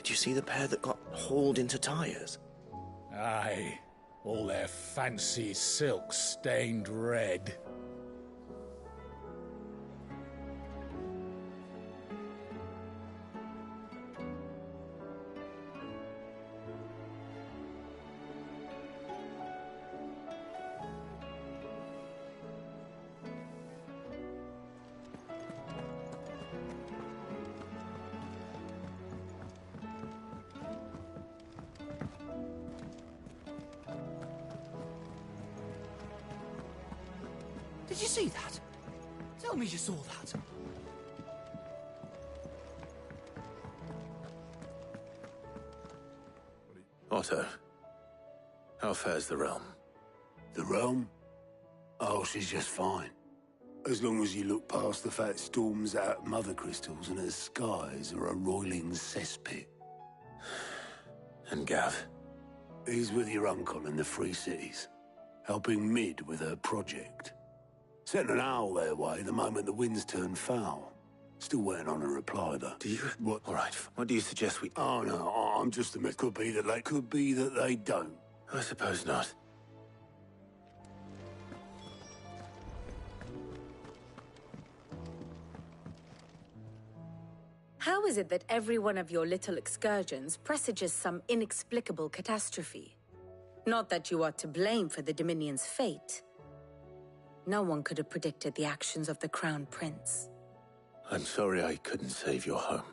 Did you see the pair that got hauled into tyres? Aye. All their fancy silks stained red. Did you see that? Tell me you saw that. Otto, how fares the realm? The realm? Oh, she's just fine. As long as you look past the fat storms out mother crystals and her skies are a roiling cesspit. And Gav? He's with your uncle in the Free Cities, helping Mid with her project. Sent an owl their way the moment the winds turned foul. Still waiting on a reply, though. Do you? What? All right, what do you suggest we... Oh, no, I'm just a myth. Could be that they don't. I suppose not. How is it that every one of your little excursions presages some inexplicable catastrophe? Not that you are to blame for the Dominion's fate. No one could have predicted the actions of the Crown Prince. I'm sorry I couldn't save your home.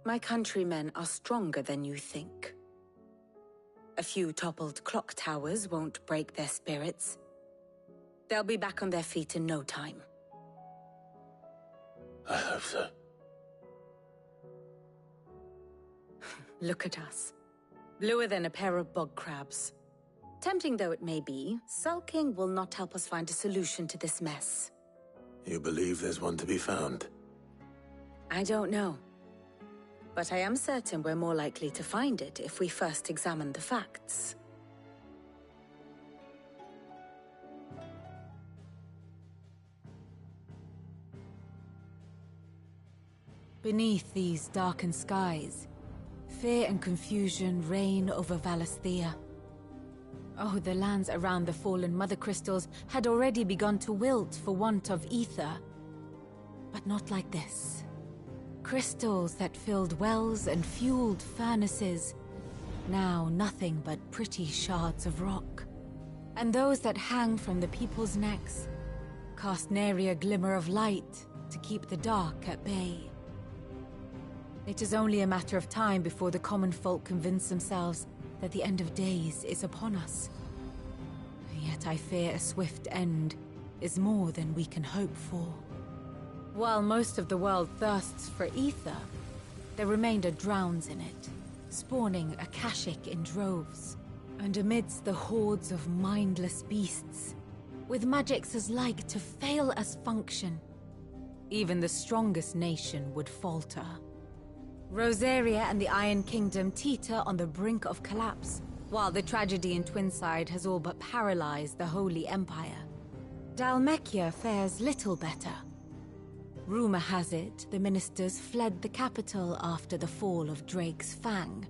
My countrymen are stronger than you think. A few toppled clock towers won't break their spirits. They'll be back on their feet in no time. I hope so. Look at us. Bluer than a pair of bog crabs. Tempting though it may be, sulking will not help us find a solution to this mess. You believe there's one to be found? I don't know. But I am certain we're more likely to find it if we first examine the facts. Beneath these darkened skies, fear and confusion reign over Valisthea. Oh, the lands around the fallen Mother Crystals had already begun to wilt for want of ether. But not like this. Crystals that filled wells and fueled furnaces, now nothing but pretty shards of rock. And those that hang from the people's necks cast nary a glimmer of light to keep the dark at bay. It is only a matter of time before the common folk convince themselves that the end of days is upon us. Yet I fear a swift end is more than we can hope for. While most of the world thirsts for ether, the remainder drowns in it, spawning Akashic in droves. And amidst the hordes of mindless beasts, with magics as like to fail as function, even the strongest nation would falter. Rosaria and the Iron Kingdom teeter on the brink of collapse, while the tragedy in Twinside has all but paralyzed the Holy Empire. Dhalmekia fares little better. Rumor has it the ministers fled the capital after the fall of Drake's Fang,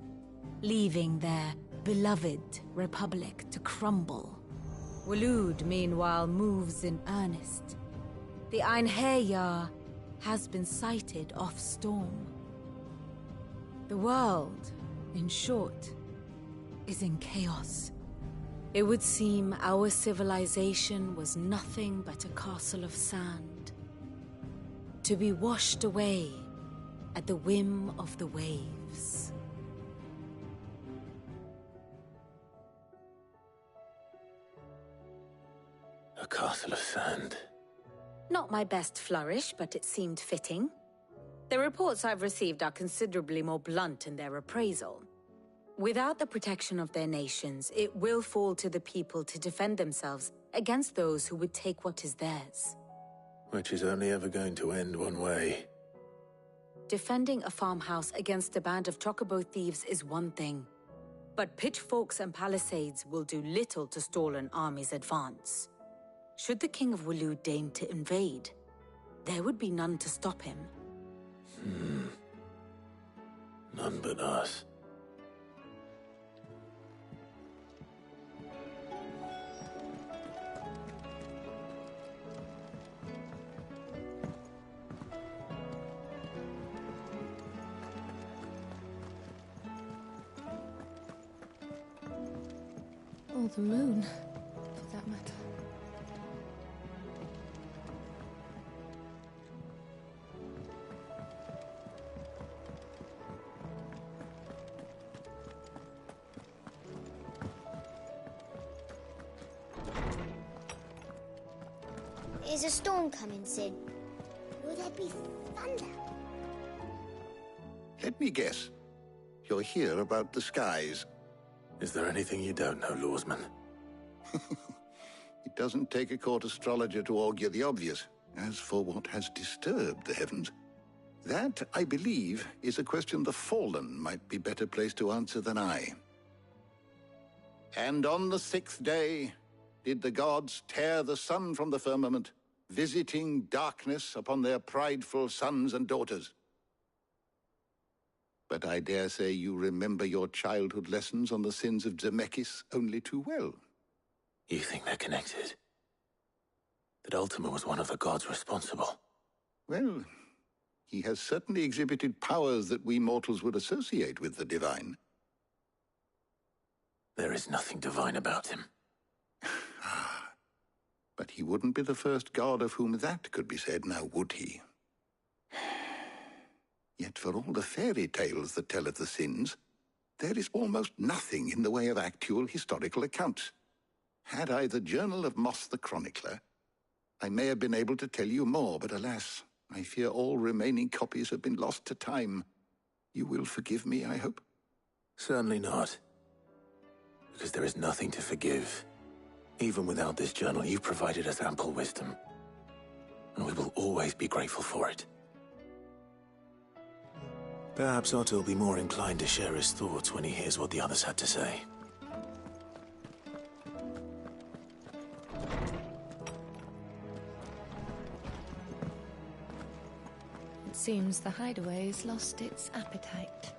leaving their beloved republic to crumble. Waloed, meanwhile, moves in earnest. The Einherjar has been sighted off Storm. The world, in short, is in chaos. It would seem our civilization was nothing but a castle of sand, to be washed away at the whim of the waves. A castle of sand. Not my best flourish, but it seemed fitting. The reports I've received are considerably more blunt in their appraisal. Without the protection of their nations, it will fall to the people to defend themselves against those who would take what is theirs. Which is only ever going to end one way. Defending a farmhouse against a band of chocobo thieves is one thing, but pitchforks and palisades will do little to stall an army's advance. Should the King of Waloed deign to invade, there would be none to stop him. No None but us. Or the moon, for that matter. Is a storm coming soon? Will there be thunder? Let me guess. You're here about the skies. Is there anything you don't know, Lawsman? It doesn't take a court astrologer to augur the obvious. As for what has disturbed the heavens, that, I believe, is a question the Fallen might be better placed to answer than I. And on the 6th day did the gods tear the sun from the firmament, visiting darkness upon their prideful sons and daughters. But I dare say you remember your childhood lessons on the sins of Zemeckis only too well. You think they're connected? That Ultima was one of the gods responsible? Well, he has certainly exhibited powers that we mortals would associate with the divine. There is nothing divine about him. But he wouldn't be the first god of whom that could be said, now would he? Yet for all the fairy tales that tell of the sins, there is almost nothing in the way of actual historical accounts. Had I the Journal of Moss the Chronicler, I may have been able to tell you more, but alas, I fear all remaining copies have been lost to time. You will forgive me, I hope? Certainly not. Because there is nothing to forgive. Even without this journal, you've provided us ample wisdom. And we will always be grateful for it. Perhaps Otto will be more inclined to share his thoughts when he hears what the others had to say. It seems the hideaway's lost its appetite.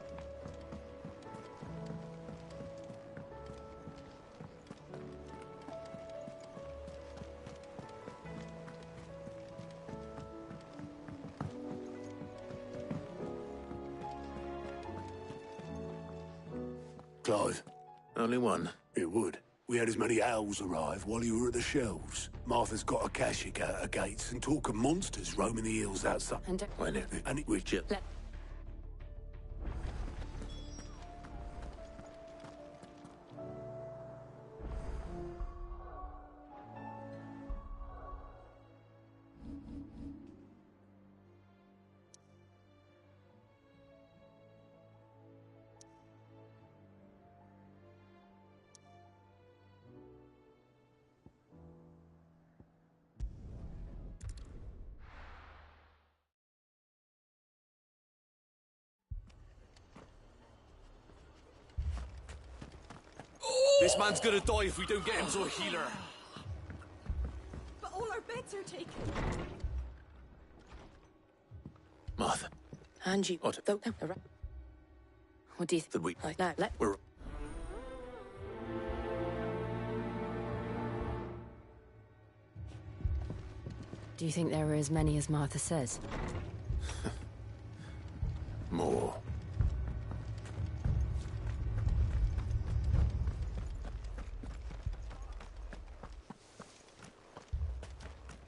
Clive? Only one? It would. We had as many owls arrive while you were at the shelves. Martha's got a Akashic out of gates and talk of monsters roaming the hills outside. And When it... And it was just... This man's gonna die if we don't get him to a healer. But all our beds are taken. Martha. Angie, Otto. What do you think? That we... No, We're... Do you think there are as many as Martha says? More.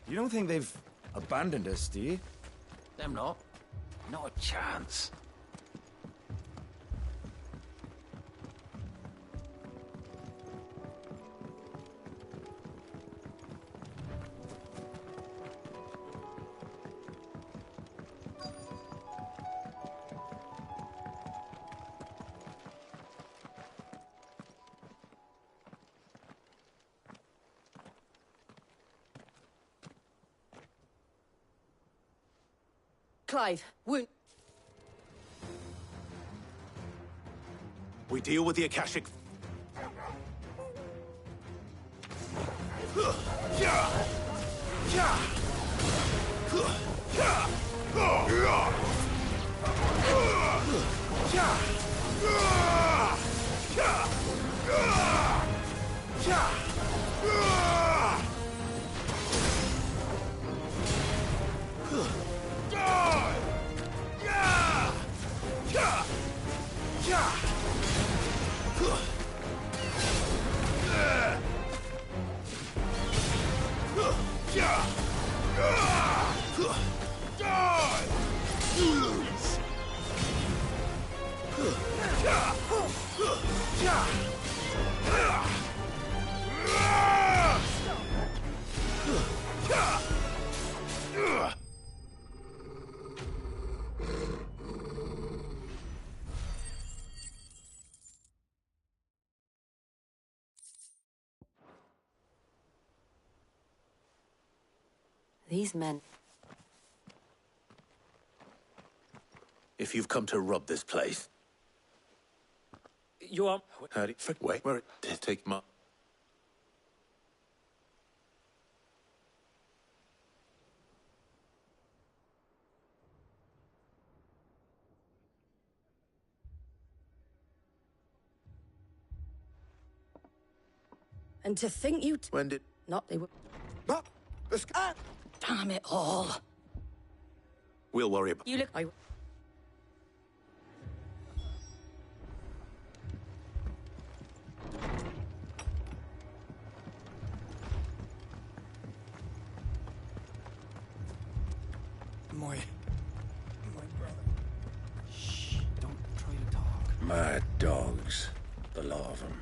You don't think they've abandoned us, do you? Them not. Not a chance. Clive, wound. We deal with the Akashic. These men... If you've come to rob this place... You are... How do you... Wait, where it... Take my... And to think you... When did... Not they were... But the sky... Damn it all. We'll worry about... You look... My brother. Shh, don't try to talk. Mad dogs. The lot of them.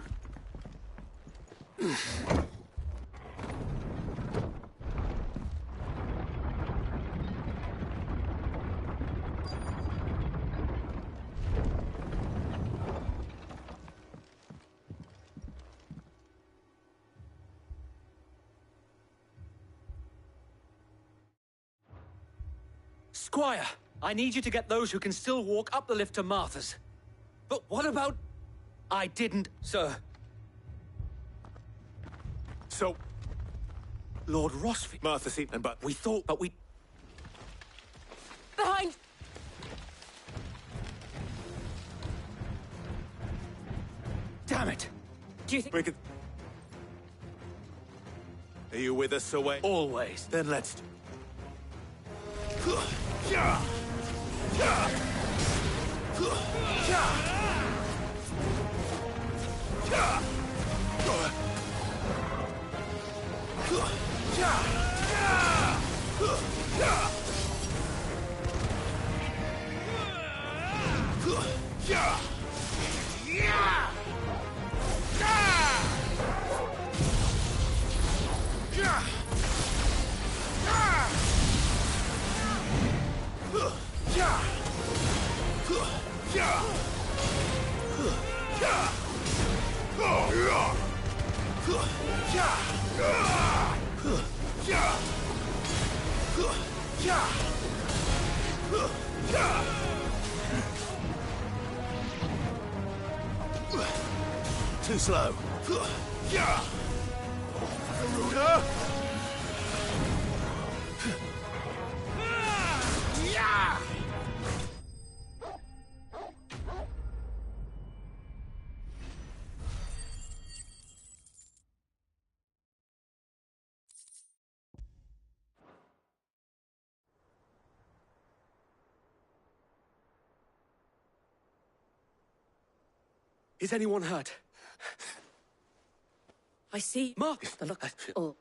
Squire, I need you to get those who can still walk up the lift to Martha's. But what about... I didn't, sir. So... Lord Rosfield... Martha Seaton, but... We thought, but we... Behind! Damn it! Do you think... We could... Are you with us, away? Always. Then let's... Too slow. Ruda! Is anyone hurt? I see... Mark! The look... Oh.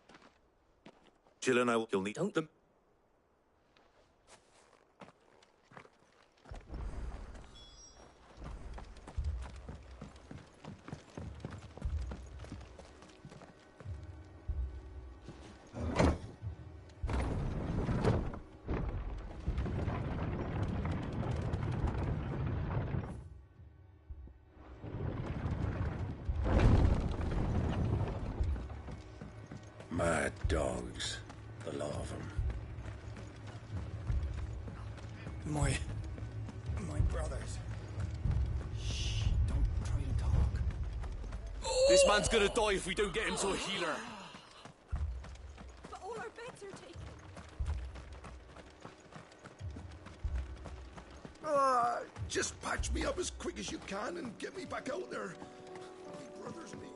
Jill and I will... You'll need... Don't... Them. Mad dogs. The lot of them. My brothers. Shh, don't try to talk. This man's gonna die if we don't get him to a healer. But all our beds are taken. Just patch me up as quick as you can and get me back out there. My brothers need me.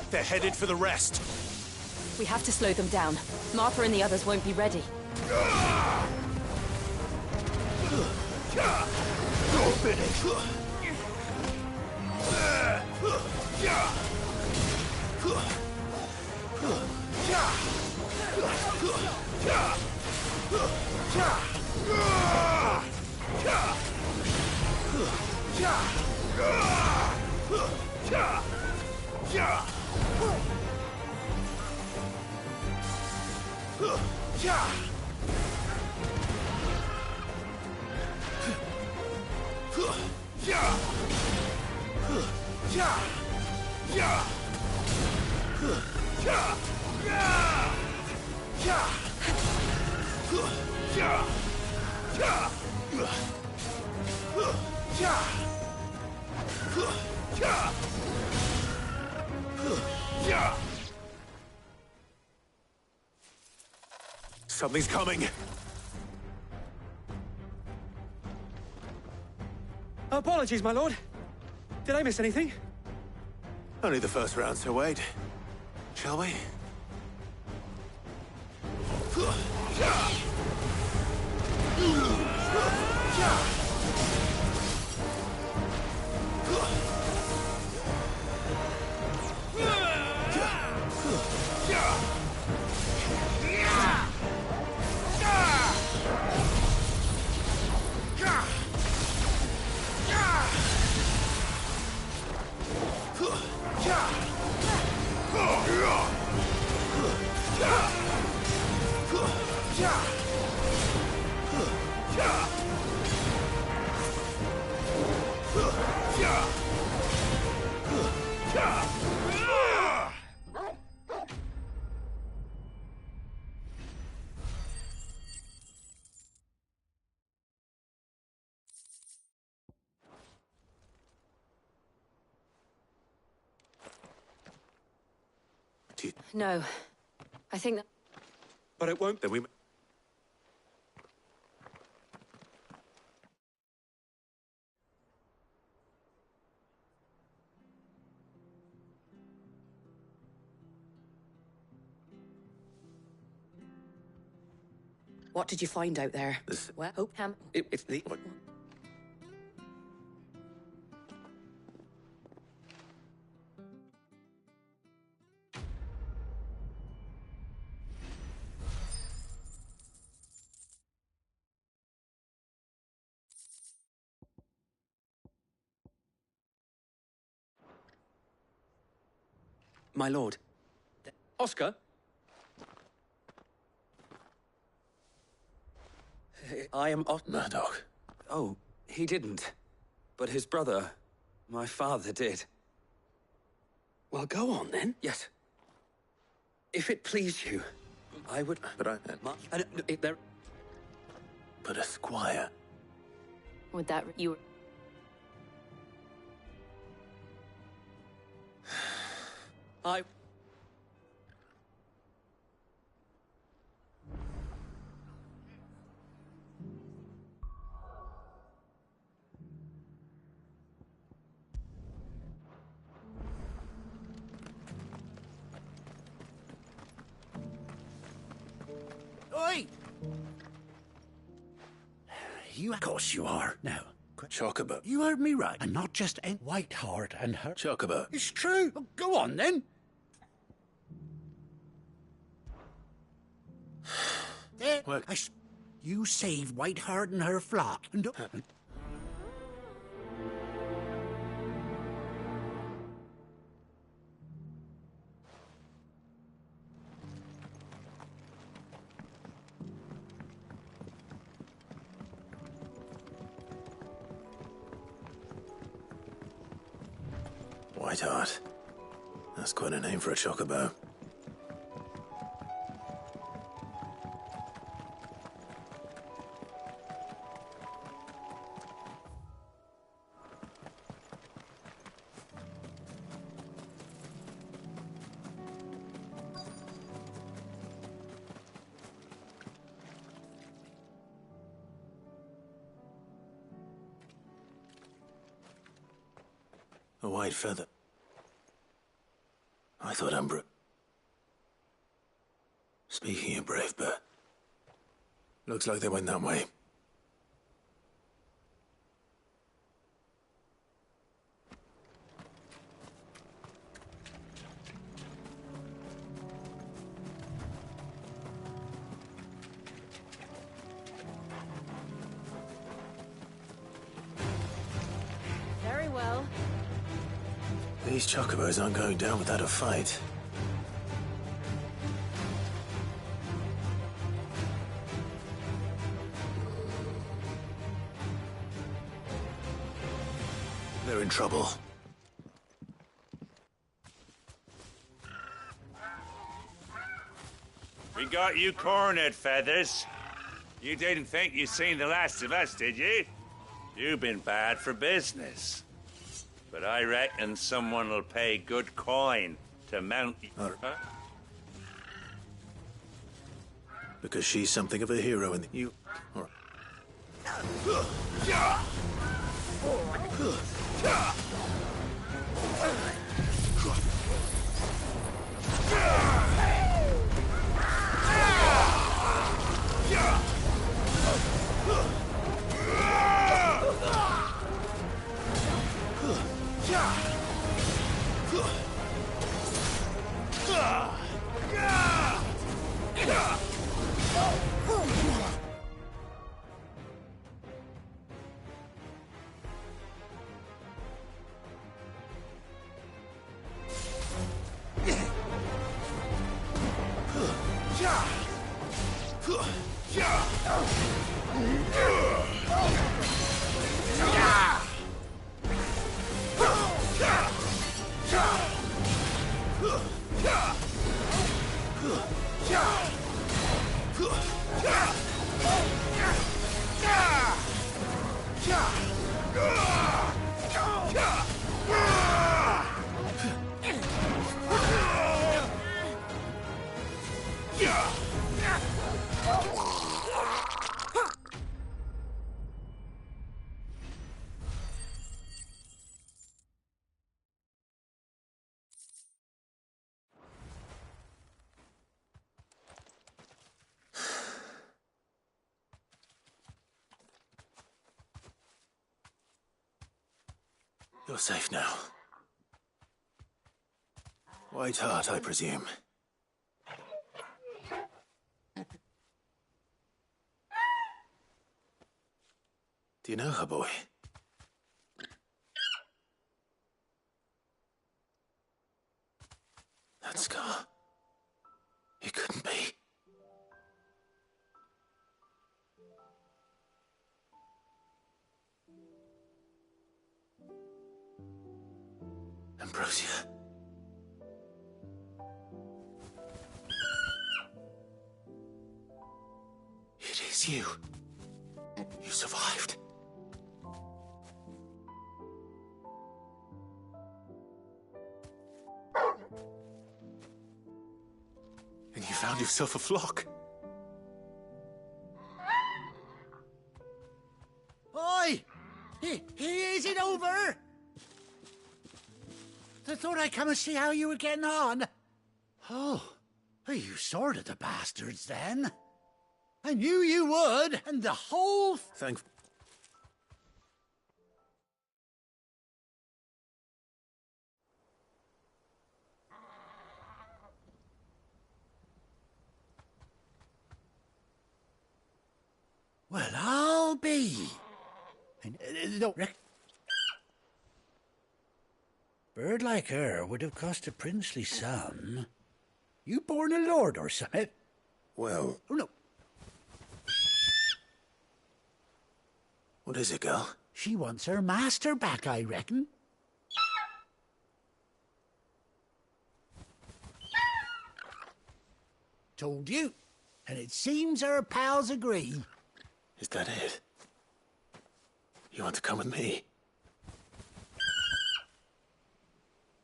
They're headed for the rest. We have to slow them down. Martha and the others won't be ready. You're finished. Something's coming. Apologies, my lord. Did I miss anything? Only the first round, Sir Wade. Shall we? No. I think that... But it won't. Then we... What did you find out there? This... Well, Hopeham. It's the... What? My lord. Oscar? I am Murdoch. Oh, he didn't. But his brother, my father, did. Well, go on, then. Yes. If it please you, I would... But I... But a squire. Would that... You... I... Oi! You, of course you are. Now, Chocobo. you heard me right, and not just a Whiteheart and her... Chocobo. It's true. Well, go on, then. Well, you saved Whiteheart and her flock, and... Whiteheart. That's quite a name for a chocobo. A white feather. I thought Umbra... Speaking of brave, but... looks like they went that way. Very well. These chocobos aren't going down without a fight. They're in trouble. We got you cornered, Feathers. You didn't think you'd seen the last of us, did you? You've been bad for business. But I reckon someone will pay good coin to mount you. Huh? Because she's something of a hero and you... Or... You're safe now. White Hart, I presume. Do you know her, boy? That scar. It couldn't be. Ambrosia. It is you. You survived. And you found yourself a flock. Oi! Is it over? I thought I'd come and see how you were getting on. Oh, you sorted the bastards then. I knew you would, and the whole... Thank... Well, I'll be. And, don't... Bird like her would have cost a princely sum. You born a lord or something? Well... Oh, no. What is it, girl? She wants her master back, I reckon. Told you. And it seems her pals agree. Is that it? You want to come with me?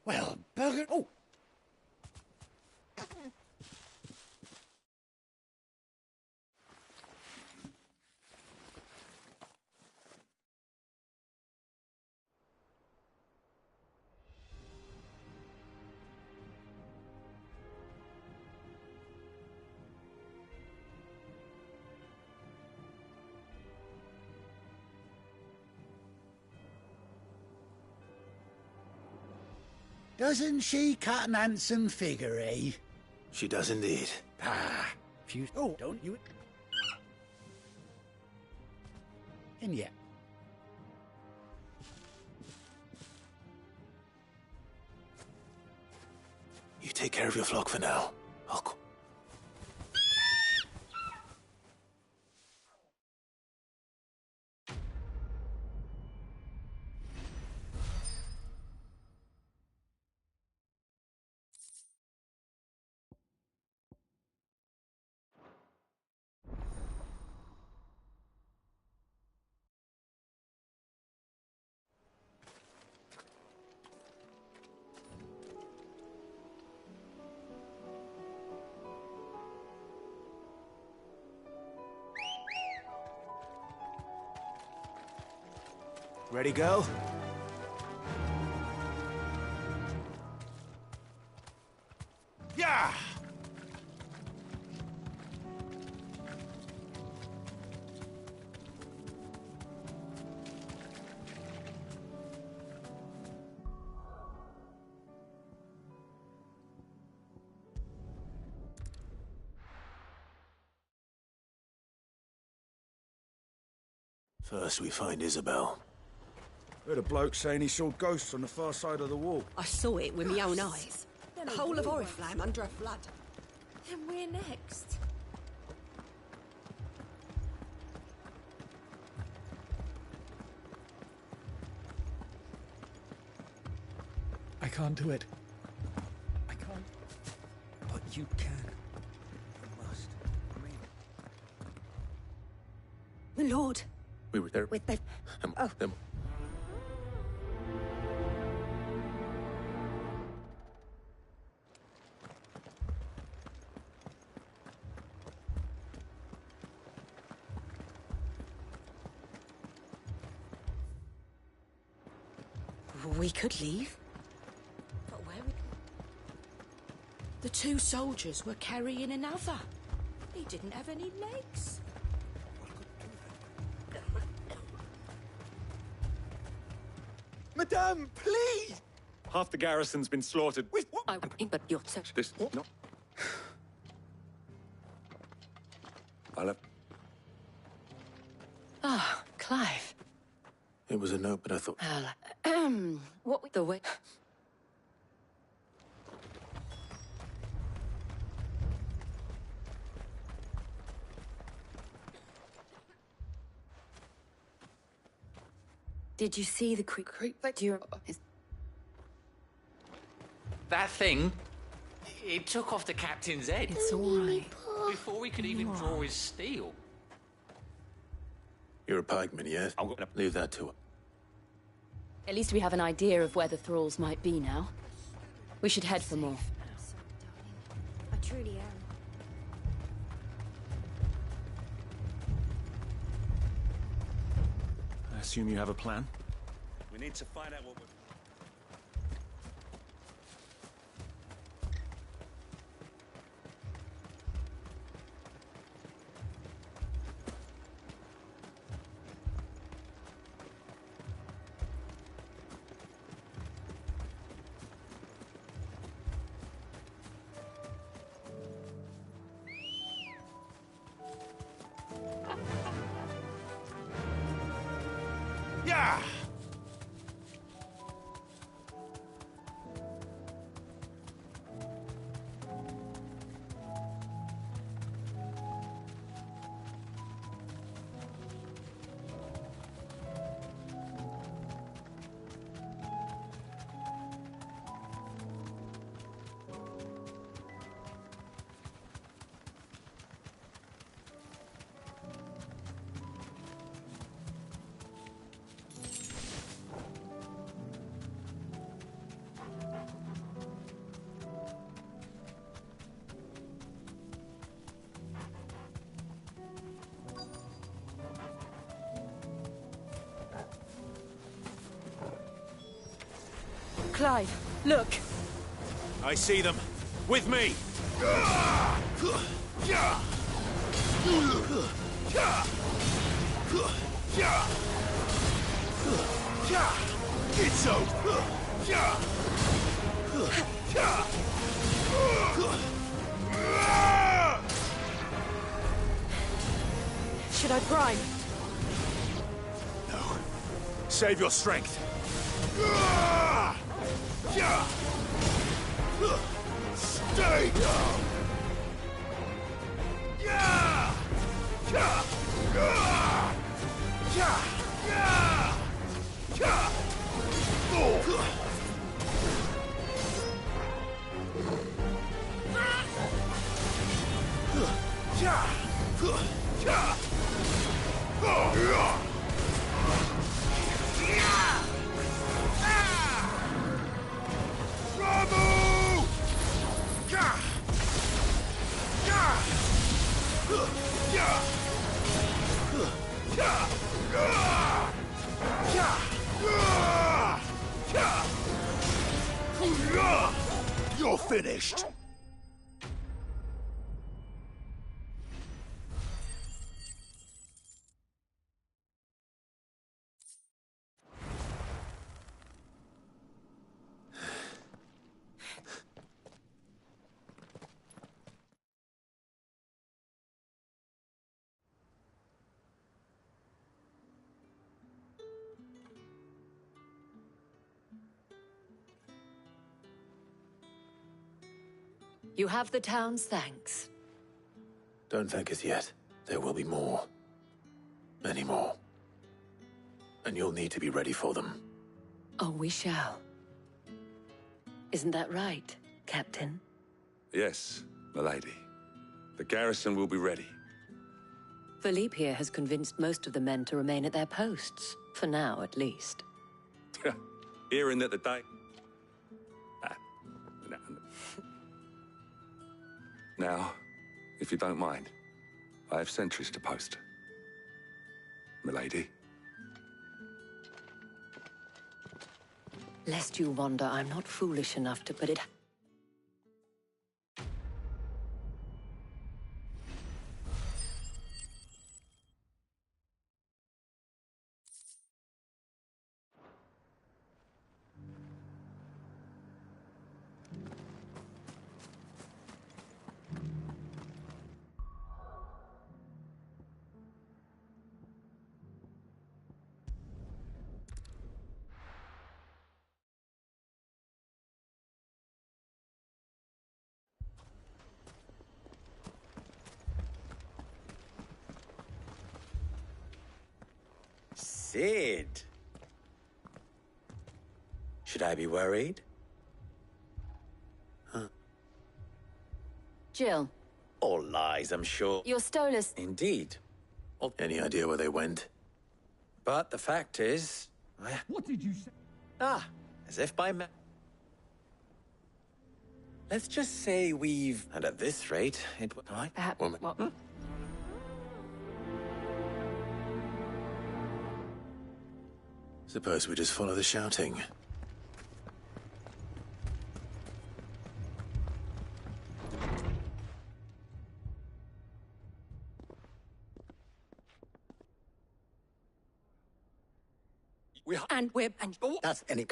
Well, bugger... Oh! Doesn't she cut an handsome figure, eh? She does indeed. Ah, few. Oh, don't you? And yet. You take care of your flock for now. I'll... Ready, girl? Yeah! First we find Isabel. Heard a bloke saying he saw ghosts on the far side of the wall. I saw it with my own eyes. The whole of Oriflamme under a flood. Then we're next. I can't do it. I can't. But you can. You must. My lord. We were there. With the... Them. We could leave. But where we... The two soldiers were carrying another. He didn't have any legs. Madame, please! Half the garrison's been slaughtered. Wait, what? I would but you're such... This... No. I'll have... Ah, Clive. It was a note, but I thought... What the way... Did you see the creep? Do you... That thing, it took off the captain's head. It's all right. Before we could even draw his steel. You're a pikeman, yes? Leave that to her. At least we have an idea of where the thralls might be now. We should head for more. I truly am. I assume you have a plan? We need to find out what we're... Yeah! Clive, look! I see them. With me! It's over! Should I prime? No. Save your strength. Stay down! You're finished. You have the town's thanks. Don't thank us yet. There will be more. Many more. And you'll need to be ready for them. Oh, we shall. Isn't that right, Captain? Yes, milady. The garrison will be ready. Philippe here has convinced most of the men to remain at their posts. For now, at least. Hearing that the day... Now, if you don't mind, I have sentries to post. Milady. Lest you wonder, I'm not foolish enough to put it... Cid. Should I be worried? Huh. Jill. All lies, I'm sure. Your Stolas... Indeed. Any idea where they went? But the fact is... What did you say? Ah, as if by Let's just say we've... And at this rate, it... Right? Perhaps... Woman. What? Suppose we just follow the shouting. And That's any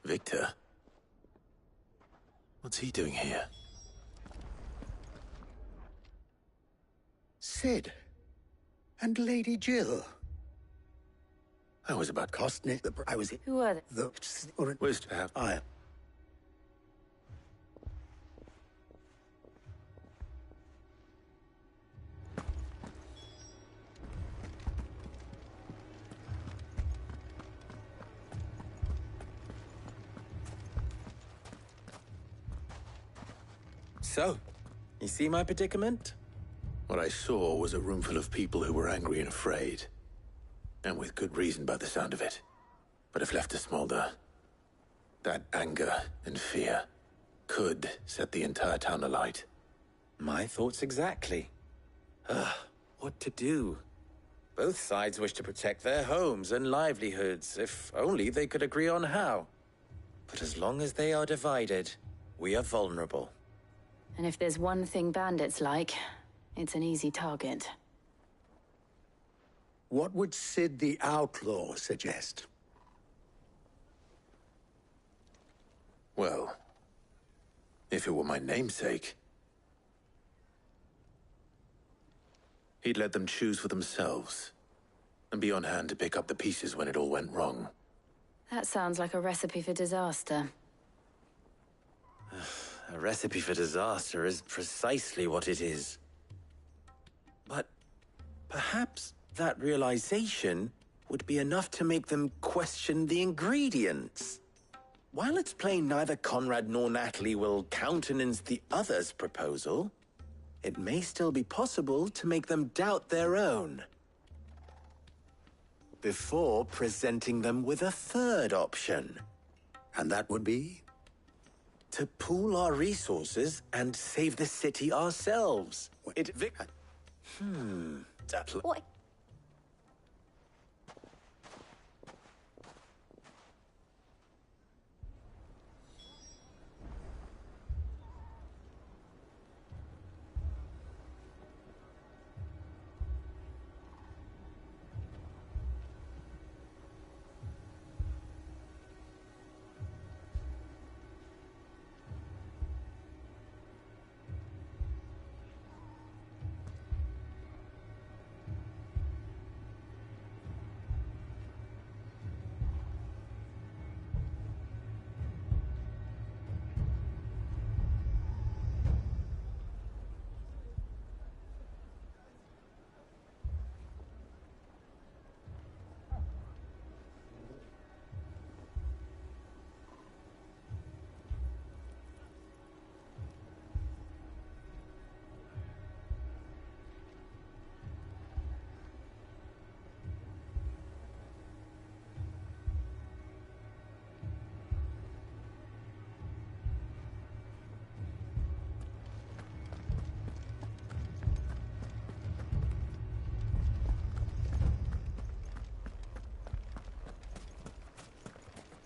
Victor? What's he doing here? Cid. And Lady Jill. I was about Kostnik, I was... Who are they? Where's to have... I... So, you see my predicament? What I saw was a room full of people who were angry and afraid. And with good reason by the sound of it. But if left to smolder, that anger and fear could set the entire town alight. My thoughts exactly. What to do? Both sides wish to protect their homes and livelihoods, if only they could agree on how. But as long as they are divided, we are vulnerable. And if there's one thing bandits like, it's an easy target. What would Sid the Outlaw suggest? Well, if it were my namesake, he'd let them choose for themselves and be on hand to pick up the pieces when it all went wrong. That sounds like a recipe for disaster. A recipe for disaster is precisely what it is. But perhaps that realization would be enough to make them question the ingredients. While it's plain neither Conrad nor Natalie will countenance the other's proposal, it may still be possible to make them doubt their own before presenting them with a third option. And that would be? To pool our resources and save the city ourselves. What?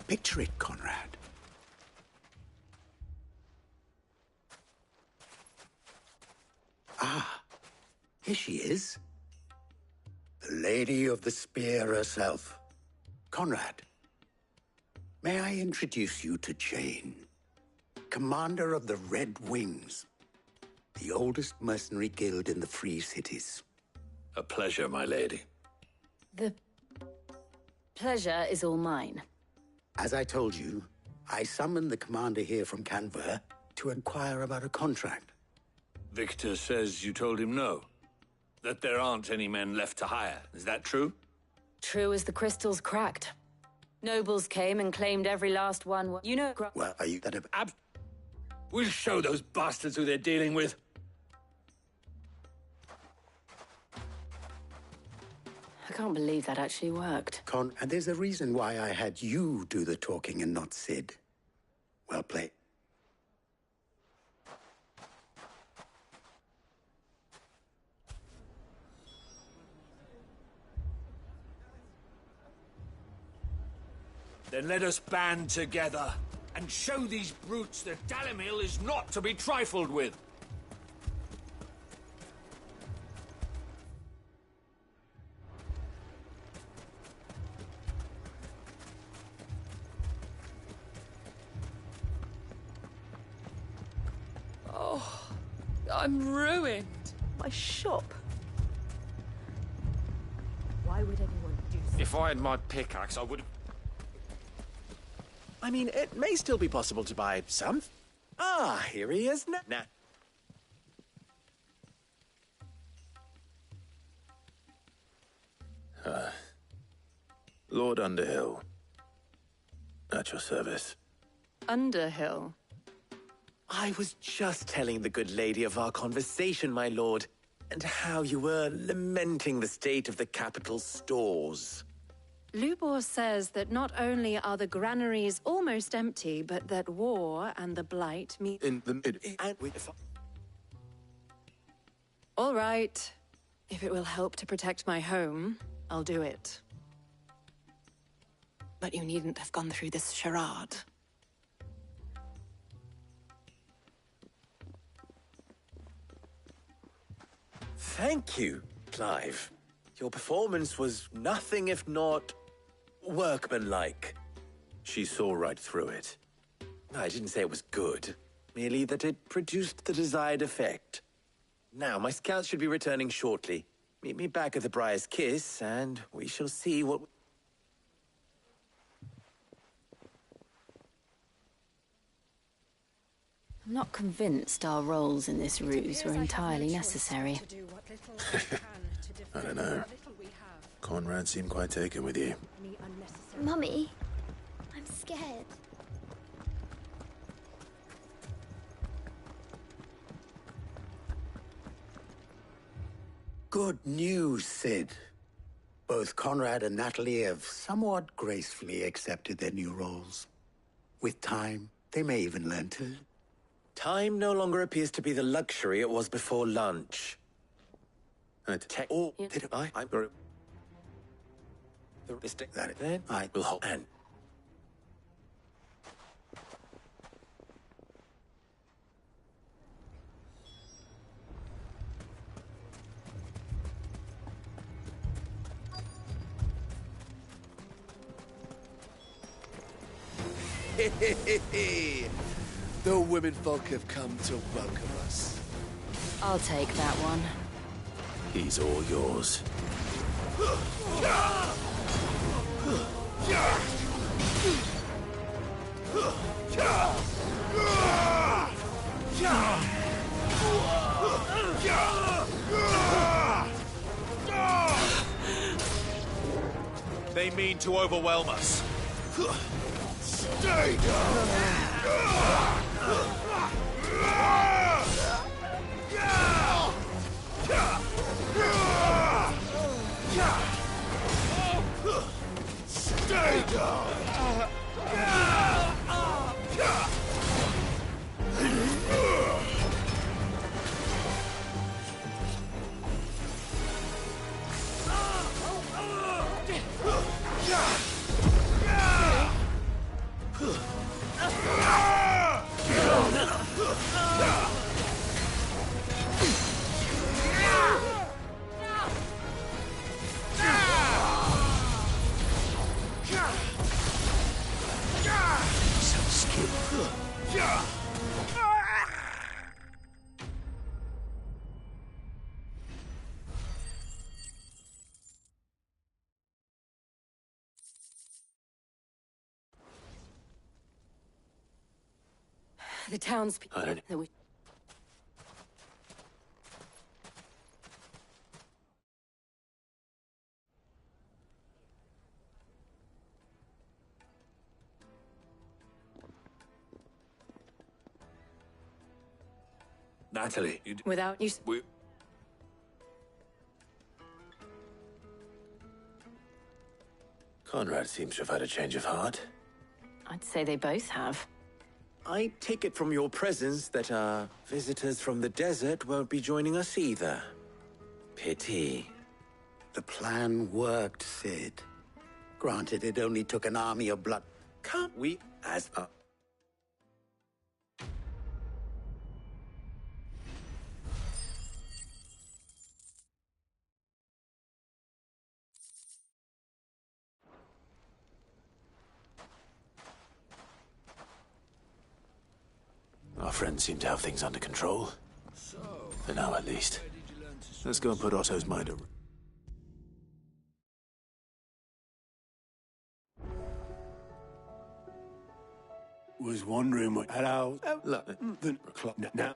Picture it, Conrad. Ah, here she is. The Lady of the Spear herself. Conrad, may I introduce you to Jane, commander of the Red Wings, the oldest mercenary guild in the Free Cities. A pleasure, my lady. The pleasure is all mine. As I told you, I summoned the commander here from Canver to inquire about a contract. Victor says you told him no. That there aren't any men left to hire. Is that true? True as the crystals cracked. Nobles came and claimed every last one. You know... Well, are you that... We'll show those bastards who they're dealing with. I can't believe that actually worked. And there's a reason why I had you do the talking and not Sid. Well played. Then let us band together and show these brutes that Dalimil is not to be trifled with. Oh, I'm ruined. My shop. Why would anyone do so? If I had my pickaxe, I would... I mean, it may still be possible to buy some. Ah, here he is now. Lord Underhill. At your service. Underhill? I was just telling the good lady of our conversation, my lord, and how you were lamenting the state of the capital stores. Lubor says that not only are the granaries almost empty, but that war and the Blight mean... In the mid... All right. If it will help to protect my home, I'll do it. But you needn't have gone through this charade. Thank you, Clive. Your performance was nothing if not workmanlike. She saw right through it. I didn't say it was good, merely that it produced the desired effect. Now, my scouts should be returning shortly. Meet me back at the Briar's Kiss, and we shall see what... I'm not convinced our roles in this ruse were entirely necessary. I don't know. Conrad seemed quite taken with you. Mummy, I'm scared. Good news, Cid. Both Conrad and Natalie have somewhat gracefully accepted their new roles. With time, they may even learn to... Time no longer appears to be the luxury it was before lunch. I'm very... The mistake That it. then I will hold. And the womenfolk have come to welcome us. I'll take that one. He's all yours. They mean to overwhelm us. Stay down! Stay down! The townspeople that we... Natalie, you... Without you... Conrad seems to have had a change of heart. I'd say they both have. I take it from your presence that our visitors from the desert won't be joining us either. Pity. The plan worked, Cid. Granted, it only took an army of blood... Can't we, as a... Our friends seem to have things under control. For now, at least. Let's go and put Otto's mind at rest. Was wondering what... Hello? Look, Now...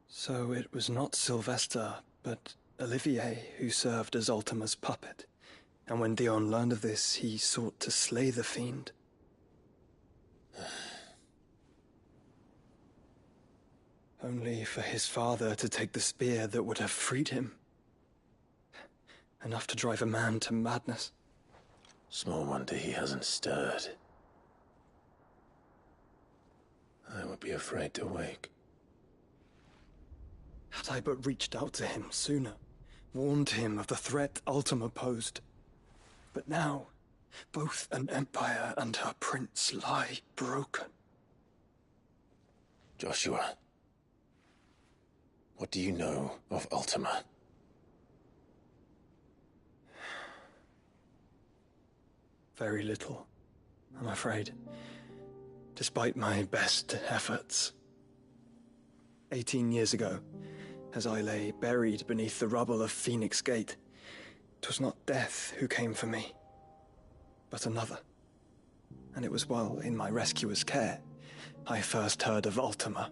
So it was not Sylvester, but Olivier who served as Ultima's puppet. And when Dion learned of this, he sought to slay the fiend. Only for his father to take the spear that would have freed him. Enough to drive a man to madness. Small wonder he hasn't stirred. I would be afraid to wake. Had I but reached out to him sooner, warned him of the threat Ultima posed. But now, both an empire and her prince lie broken. Joshua, what do you know of Ultima? Very little, I'm afraid. Despite my best efforts. 18 years ago, as I lay buried beneath the rubble of Phoenix Gate, 'twas not death who came for me, but another. And it was while in my rescuer's care I first heard of Ultima.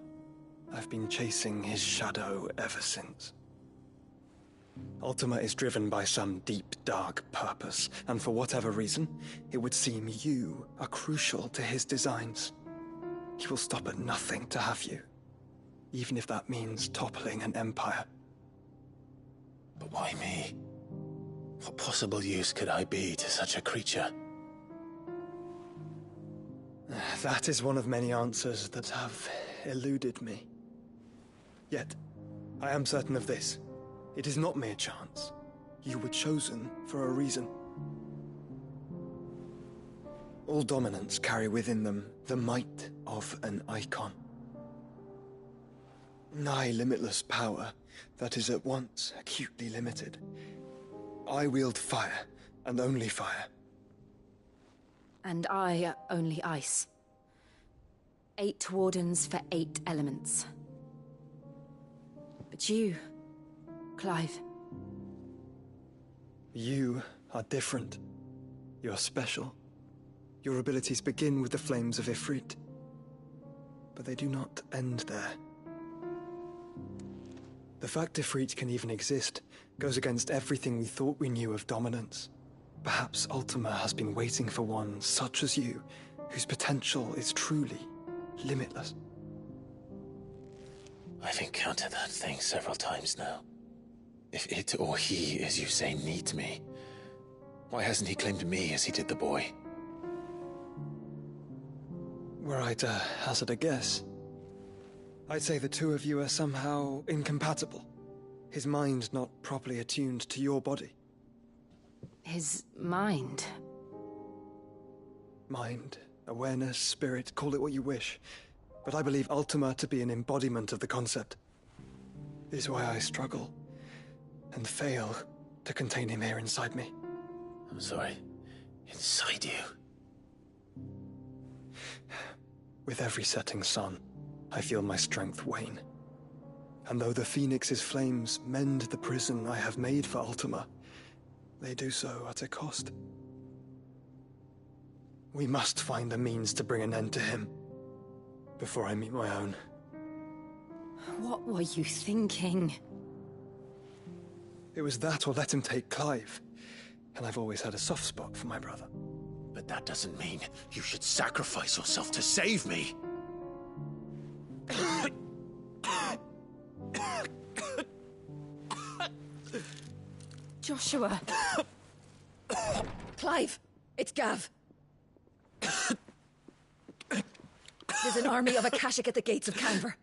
I've been chasing his shadow ever since. Ultima is driven by some deep, dark purpose, and for whatever reason, it would seem you are crucial to his designs. He will stop at nothing to have you, even if that means toppling an empire. But why me? What possible use could I be to such a creature? That is one of many answers that have eluded me. Yet, I am certain of this. It is not mere chance. You were chosen for a reason. All dominants carry within them the might of an icon. Nigh limitless power that is at once acutely limited. I wield fire, and only fire. And I only ice. 8 wardens for 8 elements. But you, Clive. You are different. You're special. Your abilities begin with the flames of Ifrit. But they do not end there. The fact Ifrit can even exist goes against everything we thought we knew of dominance. Perhaps Ultima has been waiting for one such as you, whose potential is truly limitless. I've encountered that thing several times now. If it or he, as you say, needs me, why hasn't he claimed me as he did the boy? Were I to hazard a guess, I'd say the two of you are somehow incompatible. His mind not properly attuned to your body. His mind? Mind, awareness, spirit, call it what you wish. But I believe Ultima to be an embodiment of the concept. This is why I struggle and fail to contain him here inside me. I'm sorry. Inside you? With every setting sun, I feel my strength wane. And though the Phoenix's flames mend the prison I have made for Ultima, they do so at a cost. We must find a means to bring an end to him before I meet my own. What were you thinking? It was that or let him take Clive. And I've always had a soft spot for my brother. But that doesn't mean you should sacrifice yourself to save me. Joshua. Clive, it's Gav. There's an army of Akashic at the gates of Canver.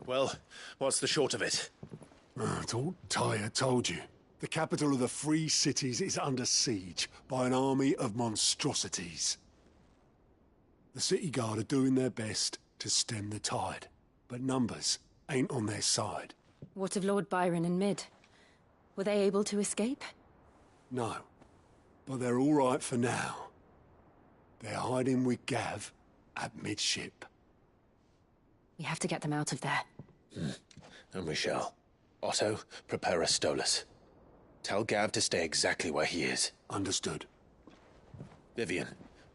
Well, what's the short of it? It's all Tyre told you. The capital of the Free Cities is under siege by an army of monstrosities. The City Guard are doing their best to stem the tide, but numbers ain't on their side. What of Lord Byron and Mid? Were they able to escape? No, but they're all right for now. They're hiding with Gav at midship. We have to get them out of there. And we shall. Otto, prepare a Stolas. Tell Gav to stay exactly where he is. Understood. Vivian,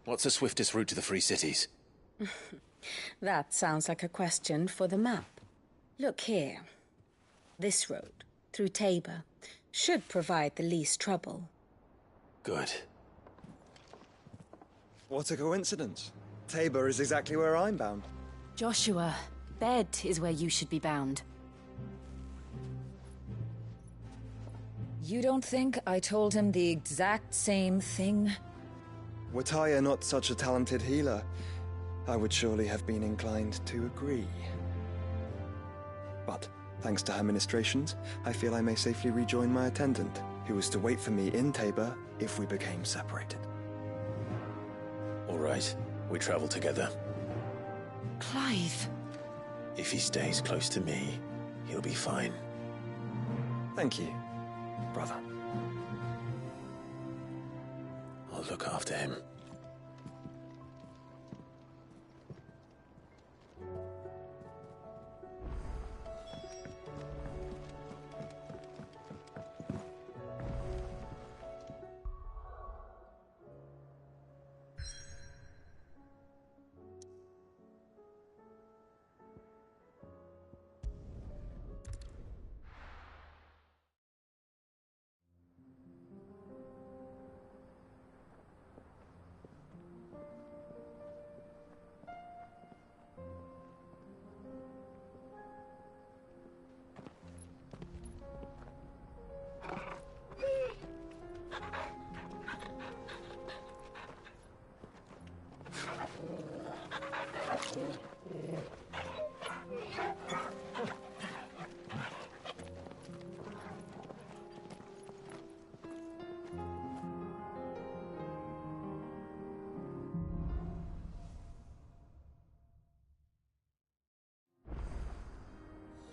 what's the swiftest route to the Free Cities? That sounds like a question for the map. Look here. This road, through Tabor, should provide the least trouble. Good. What a coincidence. Tabor is exactly where I'm bound. Joshua, bed is where you should be bound. You don't think I told him the exact same thing? Were Tyr not such a talented healer, I would surely have been inclined to agree. But, thanks to her ministrations, I feel I may safely rejoin my attendant, who was to wait for me in Tabor if we became separated. All right, we travel together. Clive. If he stays close to me, he'll be fine. Thank you, brother. I'll look after him.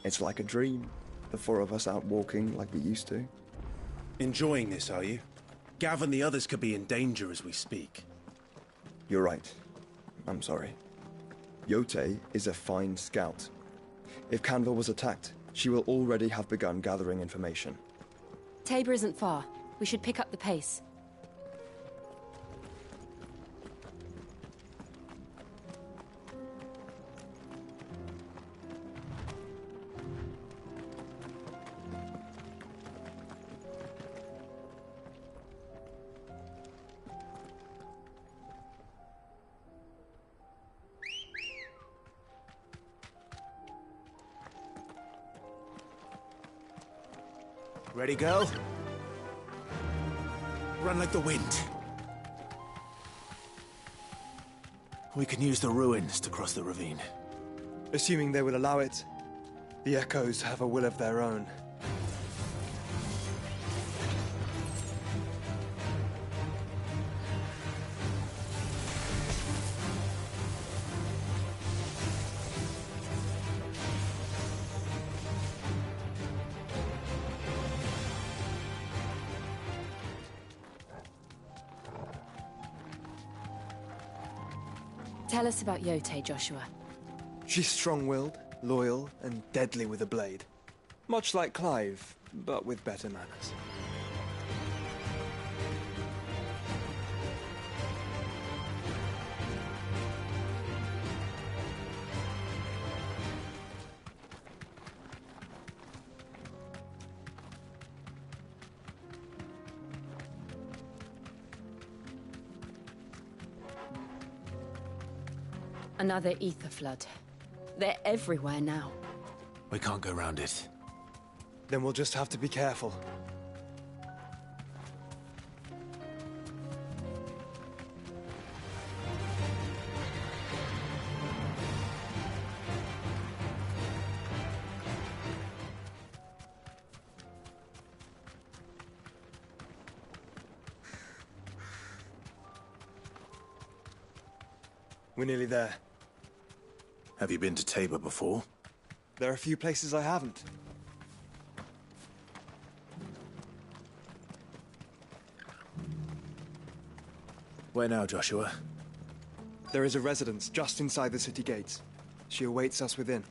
It's like a dream. The four of us out walking like we used to. Enjoying this, are you? Gav and the others could be in danger as we speak. You're right. I'm sorry. Yote is a fine scout. If Canva was attacked, she will already have begun gathering information. Tabor isn't far. We should pick up the pace. Ready, girl? Run like the wind. We can use the ruins to cross the ravine. Assuming they will allow it, the Echoes have a will of their own. Tell us about Yote, Joshua. She's strong-willed, loyal, and deadly with a blade. Much like Clive, but with better manners. Another ether flood. They're everywhere now. We can't go round it. Then we'll just have to be careful. We're nearly there. Have you been to Tabor before? There are a few places I haven't. Where now, Joshua? There is a residence just inside the city gates. She awaits us within.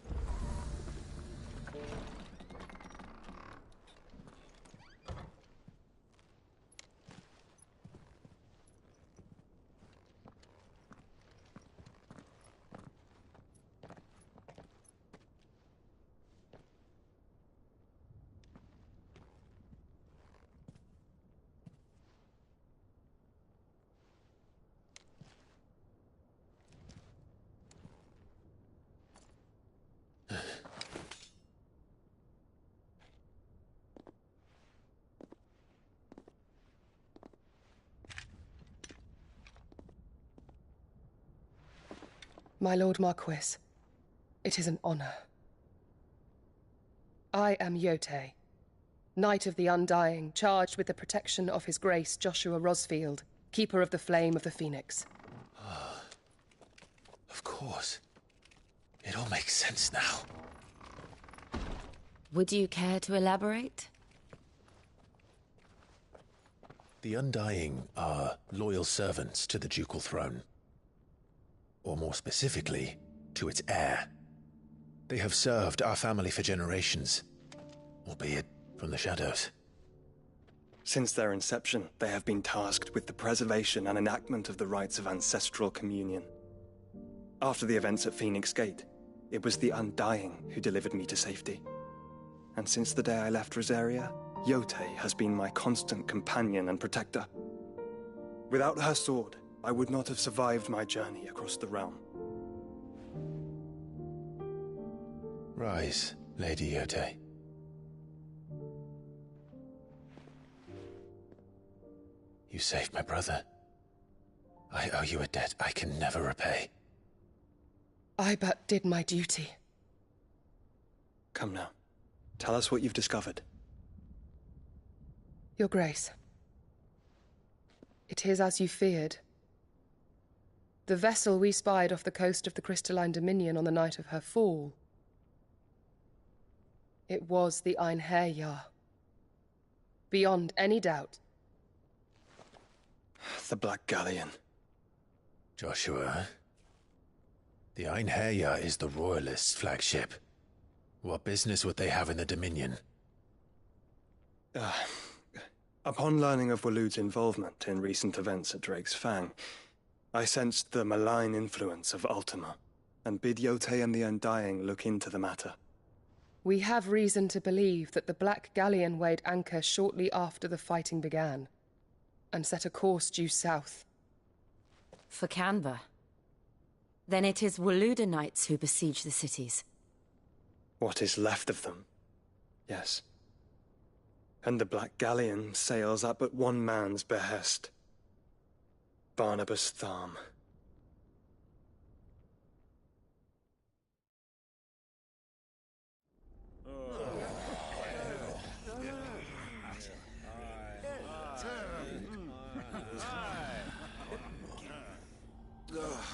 My Lord Marquis, it is an honor. I am Yote, Knight of the Undying, charged with the protection of His Grace Joshua Rosfield, Keeper of the Flame of the Phoenix. Of course. It all makes sense now. Would you care to elaborate? The Undying are loyal servants to the ducal throne. Or more specifically, to its heir. They have served our family for generations, albeit from the shadows. Since their inception, they have been tasked with the preservation and enactment of the rites of ancestral communion. After the events at Phoenix Gate, it was the Undying who delivered me to safety. And since the day I left Rosaria, Yote has been my constant companion and protector. Without her sword, I would not have survived my journey across the realm. Rise, Lady Yote. You saved my brother. I owe you a debt I can never repay. I but did my duty. Come now. Tell us what you've discovered. Your Grace. It is as you feared. The vessel we spied off the coast of the Crystalline Dominion on the night of her fall. It was the Einherjar. Beyond any doubt. The Black Galleon. Joshua, the Einherjar is the Royalists' flagship. What business would they have in the Dominion? Upon learning of Waloed's involvement in recent events at Drake's Fang, I sensed the malign influence of Ultima, and bid Yote and the Undying look into the matter. We have reason to believe that the Black Galleon weighed anchor shortly after the fighting began, and set a course due south. For Canva. Then it is Waloed knights who besiege the cities. What is left of them? Yes. And the Black Galleon sails at but one man's behest. Barnabas Tharm.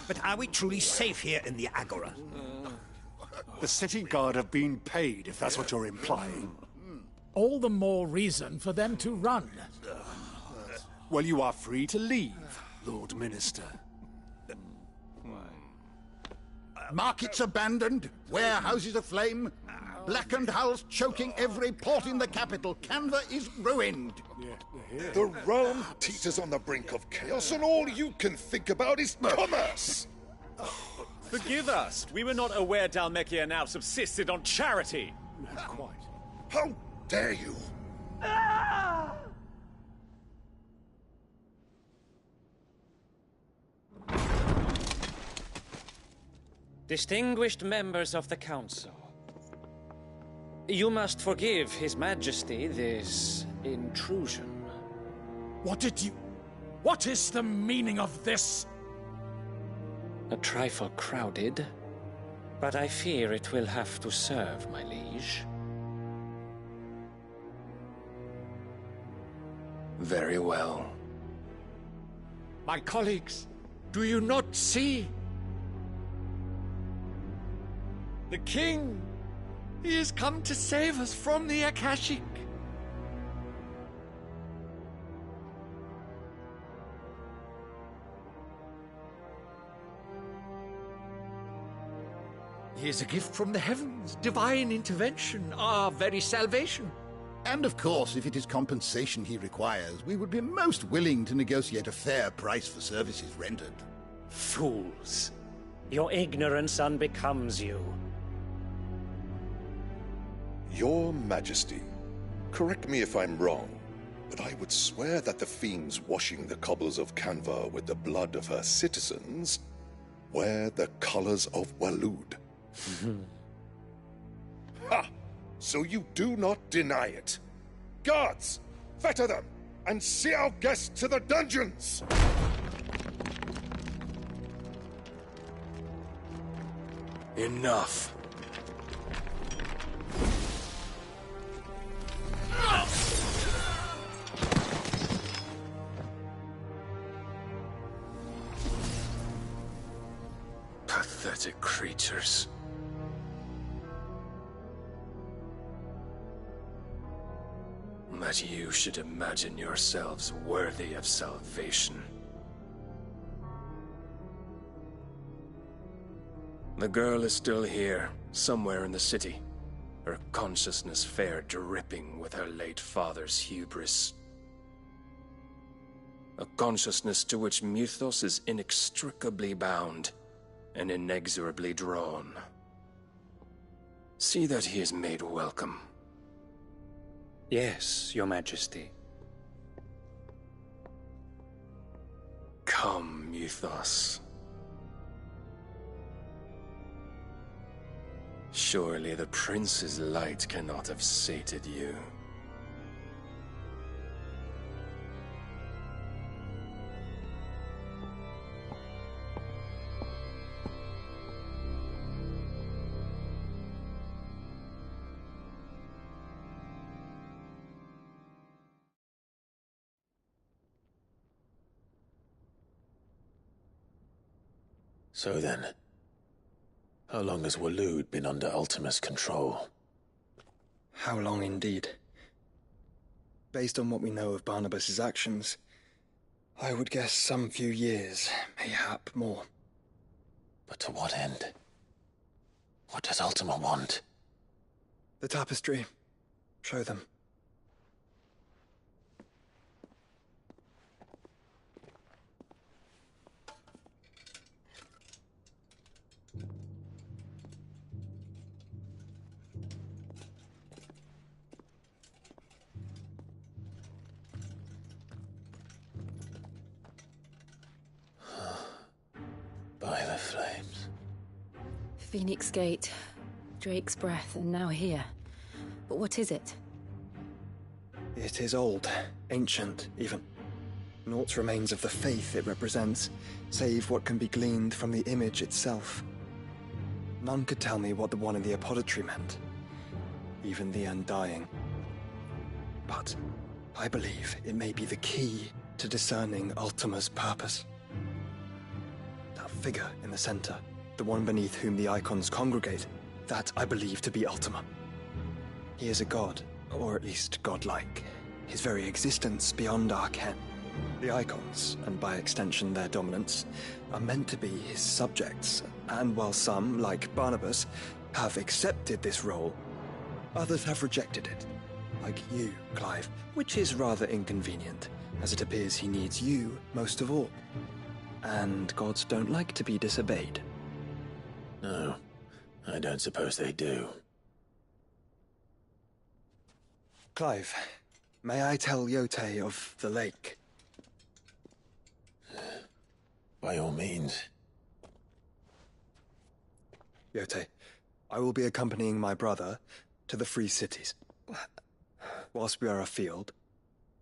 But are we truly safe here in the Agora? The city guard have been paid, if that's what you're implying. All the more reason for them to run. Well, you are free to leave, Lord Minister. Markets abandoned, warehouses aflame, blackened hulls choking every port in the capital. Canva is ruined. The realm teeters on the brink of chaos, and all you can think about is commerce! Forgive us. We were not aware Dhalmekia now subsisted on charity. Not quite. How dare you? Distinguished members of the Council, you must forgive His Majesty this intrusion. What is the meaning of this? A trifle crowded, but I fear it will have to serve, my liege. Very well. My colleagues, do you not see? The King! He has come to save us from the Akashic! He is a gift from the heavens, divine intervention, our very salvation. And of course, if it is compensation he requires, we would be most willing to negotiate a fair price for services rendered. Fools! Your ignorance unbecomes you. Your Majesty, correct me if I'm wrong, but I would swear that the fiends washing the cobbles of Canva with the blood of her citizens wear the colors of Waloed. Ha! So you do not deny it. Guards, fetter them, and see our guests to the dungeons! Enough. Pathetic creatures. That you should imagine yourselves worthy of salvation. The girl is still here, somewhere in the city, her consciousness fair dripping with her late father's hubris. A consciousness to which Mythos is inextricably bound and inexorably drawn. See that he is made welcome. Yes, Your Majesty. Come, Mythos. Surely the prince's light cannot have sated you. So then, how long has Waloed been under Ultima's control? How long indeed? Based on what we know of Barnabas's actions, I would guess some few years, mayhap more. But to what end? What does Ultima want? The tapestry. Show them. By the flames. Phoenix Gate, Drake's Breath, and now here. But what is it? It is old, ancient, even. Naught remains of the faith it represents, save what can be gleaned from the image itself. None could tell me what the one in the apothecary meant, even the Undying. But I believe it may be the key to discerning Ultima's purpose. That figure in the center, the one beneath whom the icons congregate, that I believe to be Ultima. He is a god, or at least godlike, his very existence beyond our ken. The icons, and by extension their dominants, are meant to be his subjects, and while some, like Barnabas, have accepted this role, others have rejected it. Like you, Clive, which is rather inconvenient, as it appears he needs you most of all. And gods don't like to be disobeyed. No, I don't suppose they do. Clive, may I tell Yote of the lake? By all means. Yote, I will be accompanying my brother to the Free Cities. Whilst we are afield,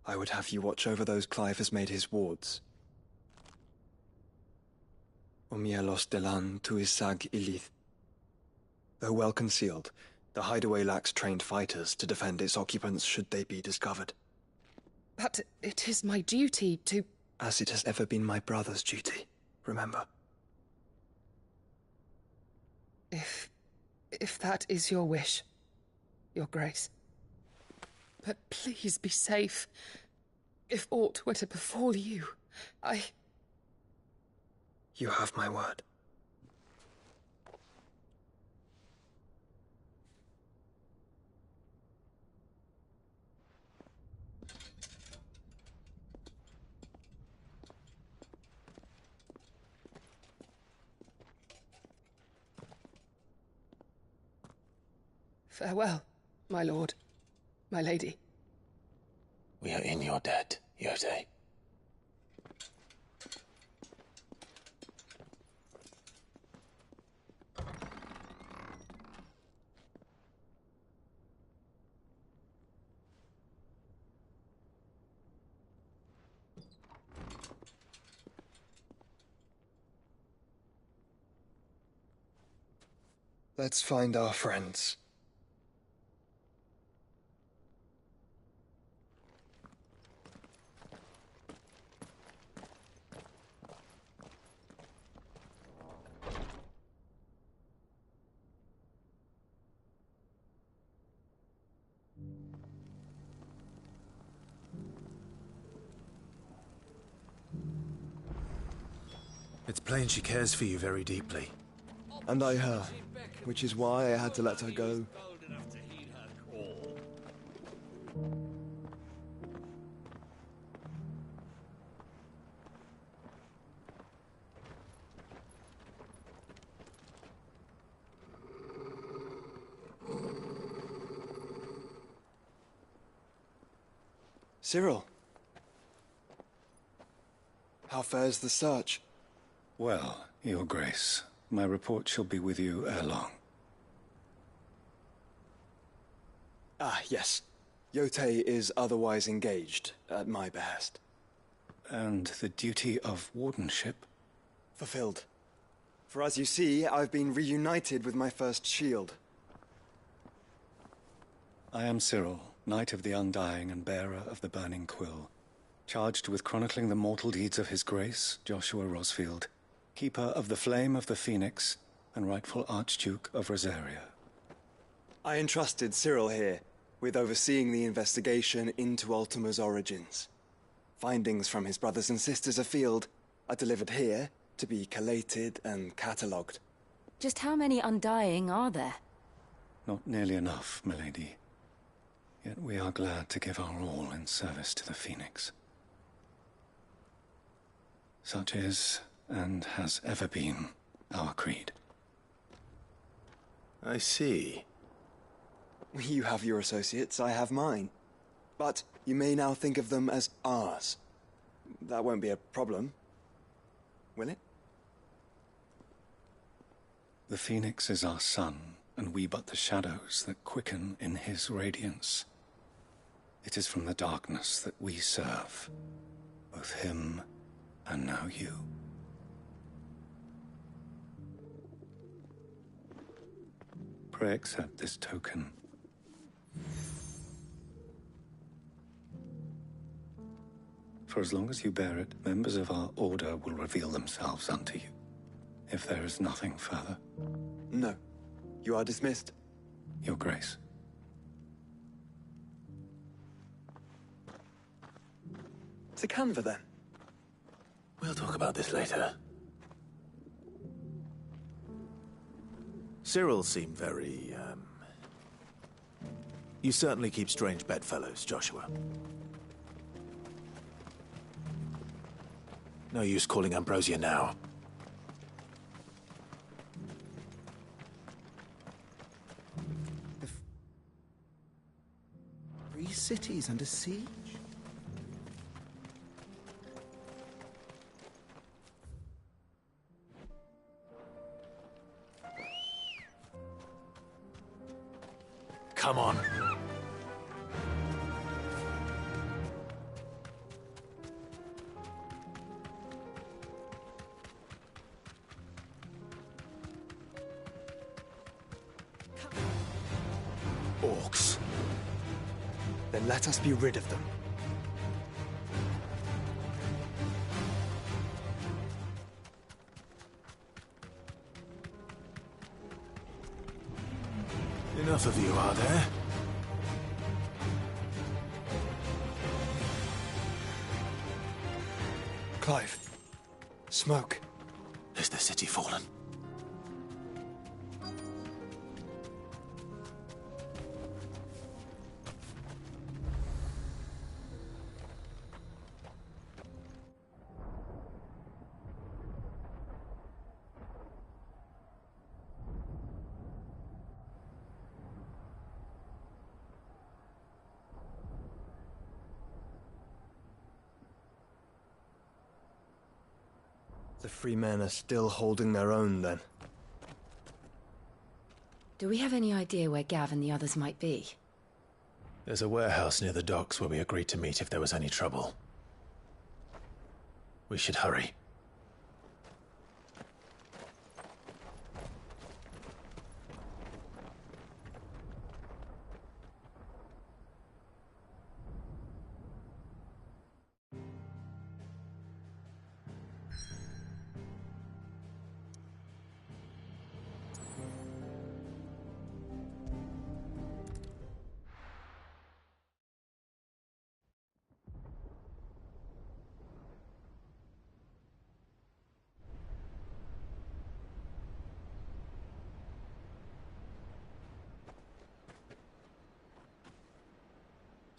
I would have you watch over those Clive has made his wards. Umielos delan tuisag ilith. Though well concealed, the hideaway lacks trained fighters to defend its occupants should they be discovered. But it is my duty to... As it has ever been my brother's duty, remember. If that is your wish, Your Grace. But please be safe. If aught were to befall you, You have my word. Farewell, my lord, my lady. We are in your debt, Yote. Let's find our friends. It's plain she cares for you very deeply. And I her, which is why I had to let her go. Cyril. How fares the search? Well, Your Grace, my report shall be with you ere long. Ah, yes. Yotei is otherwise engaged, at my behest. And the duty of wardenship? Fulfilled. For as you see, I've been reunited with my first shield. I am Cyril, Knight of the Undying and bearer of the Burning Quill, charged with chronicling the mortal deeds of His Grace, Joshua Rosfield, Keeper of the Flame of the Phoenix, and rightful Archduke of Rosaria. I entrusted Cyril here with overseeing the investigation into Ultima's origins. Findings from his brothers and sisters afield are delivered here to be collated and catalogued. Just how many Undying are there? Not nearly enough, milady. Yet we are glad to give our all in service to the Phoenix. Such is, and has ever been, our creed. I see. You have your associates, I have mine. But you may now think of them as ours. That won't be a problem, will it? The Phoenix is our sun, and we but the shadows that quicken in his radiance. It is from the darkness that we serve, both him and now you. Pray accept this token. For as long as you bear it, members of our order will reveal themselves unto you, if there is nothing further. No. You are dismissed. Your Grace. To Canva, then. We'll talk about this later. Cyril seemed very, You certainly keep strange bedfellows, Joshua. No use calling Ambrosia now. Three cities under siege? Come on. Orcs. Then let us be rid of them. Enough of you, are there? Clive. Smoke. Is the city fallen? The free men are still holding their own, then. Do we have any idea where Gav and the others might be? There's a warehouse near the docks where we agreed to meet if there was any trouble. We should hurry.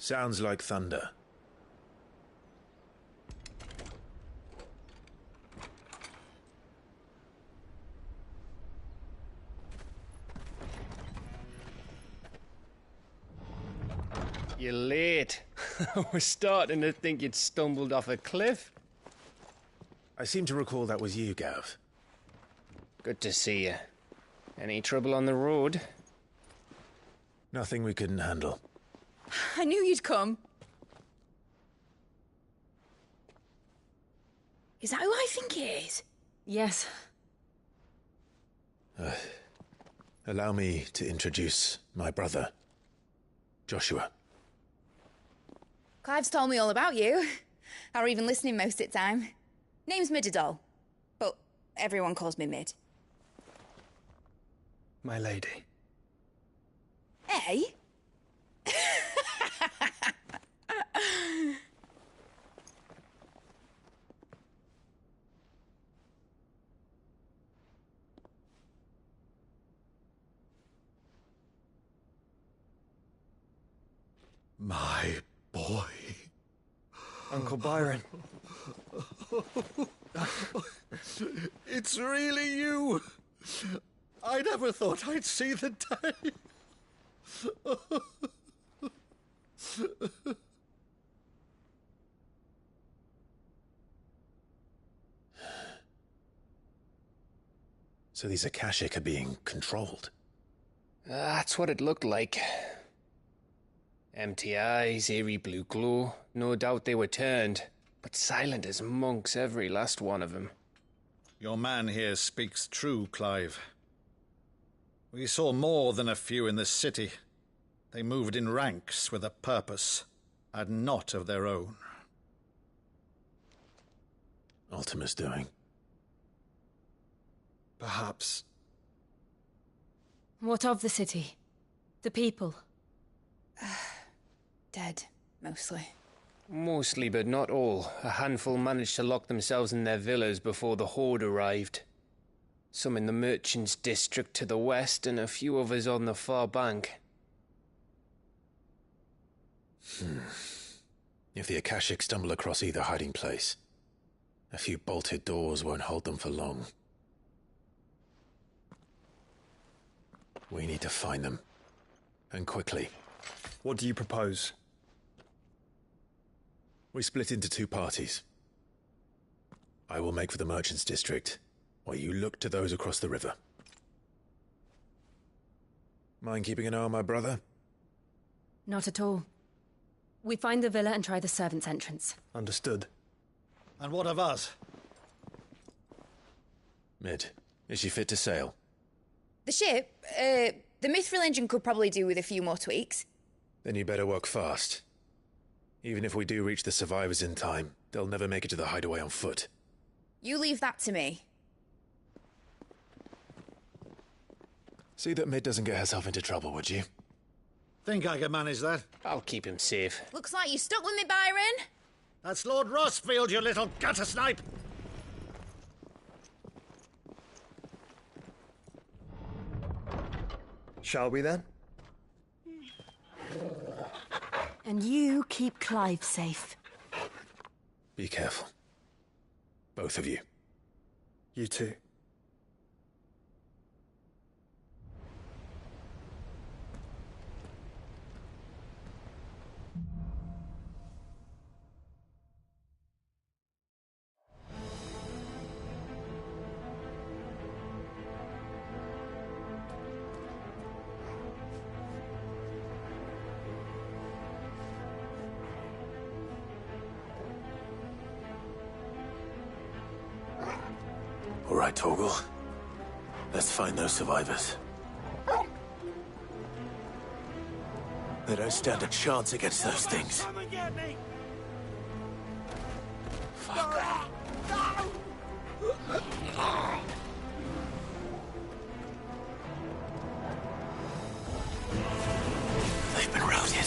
Sounds like thunder. You're late. I was starting to think you'd stumbled off a cliff. I seem to recall that was you, Gav. Good to see you. Any trouble on the road? Nothing we couldn't handle. I knew you'd come. Is that who I think it is? Yes. Allow me to introduce my brother, Joshua. Clive's told me all about you. Or even listening most of the time. Name's Midadol, but everyone calls me Mid. My lady. Eh? My boy. Uncle Byron. It's really you. I never thought I'd see the day. So these Akashic are being controlled? That's what it looked like. Empty eyes, eerie blue glow. No doubt they were turned, but silent as monks, every last one of them. Your man here speaks true, Clive. We saw more than a few in this city. They moved in ranks with a purpose, and not of their own. Ultima's doing. Perhaps. What of the city? The people? Dead, mostly. Mostly, but not all. A handful managed to lock themselves in their villas before the Horde arrived. Some in the Merchants' District to the west, and a few others on the far bank. If the Akashic stumble across either hiding place, a few bolted doors won't hold them for long. We need to find them. And quickly. What do you propose? We split into two parties. I will make for the Merchants' District, while you look to those across the river. Mind keeping an eye on my brother? Not at all. We find the villa and try the servants' entrance. Understood. And what of us? Mid, is she fit to sail? The ship, the Mithril engine could probably do with a few more tweaks. Then you better work fast. Even if we do reach the survivors in time, they'll never make it to the hideaway on foot. You leave that to me. See that Mid doesn't get herself into trouble, would you? Think I can manage that? I'll keep him safe. Looks like you stuck with me, Byron. That's Lord Rossfield, you little gutter snipe! Shall we then? And you keep Clive safe. Be careful. Both of you. You too. All right, Torgal. Let's find those survivors. They don't stand a chance against those things. Come and get me! Fuck. They've been routed.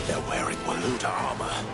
They're wearing Waluda armor.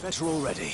Better already.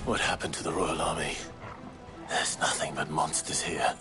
What happened to the Royal Army? There's nothing but monsters here.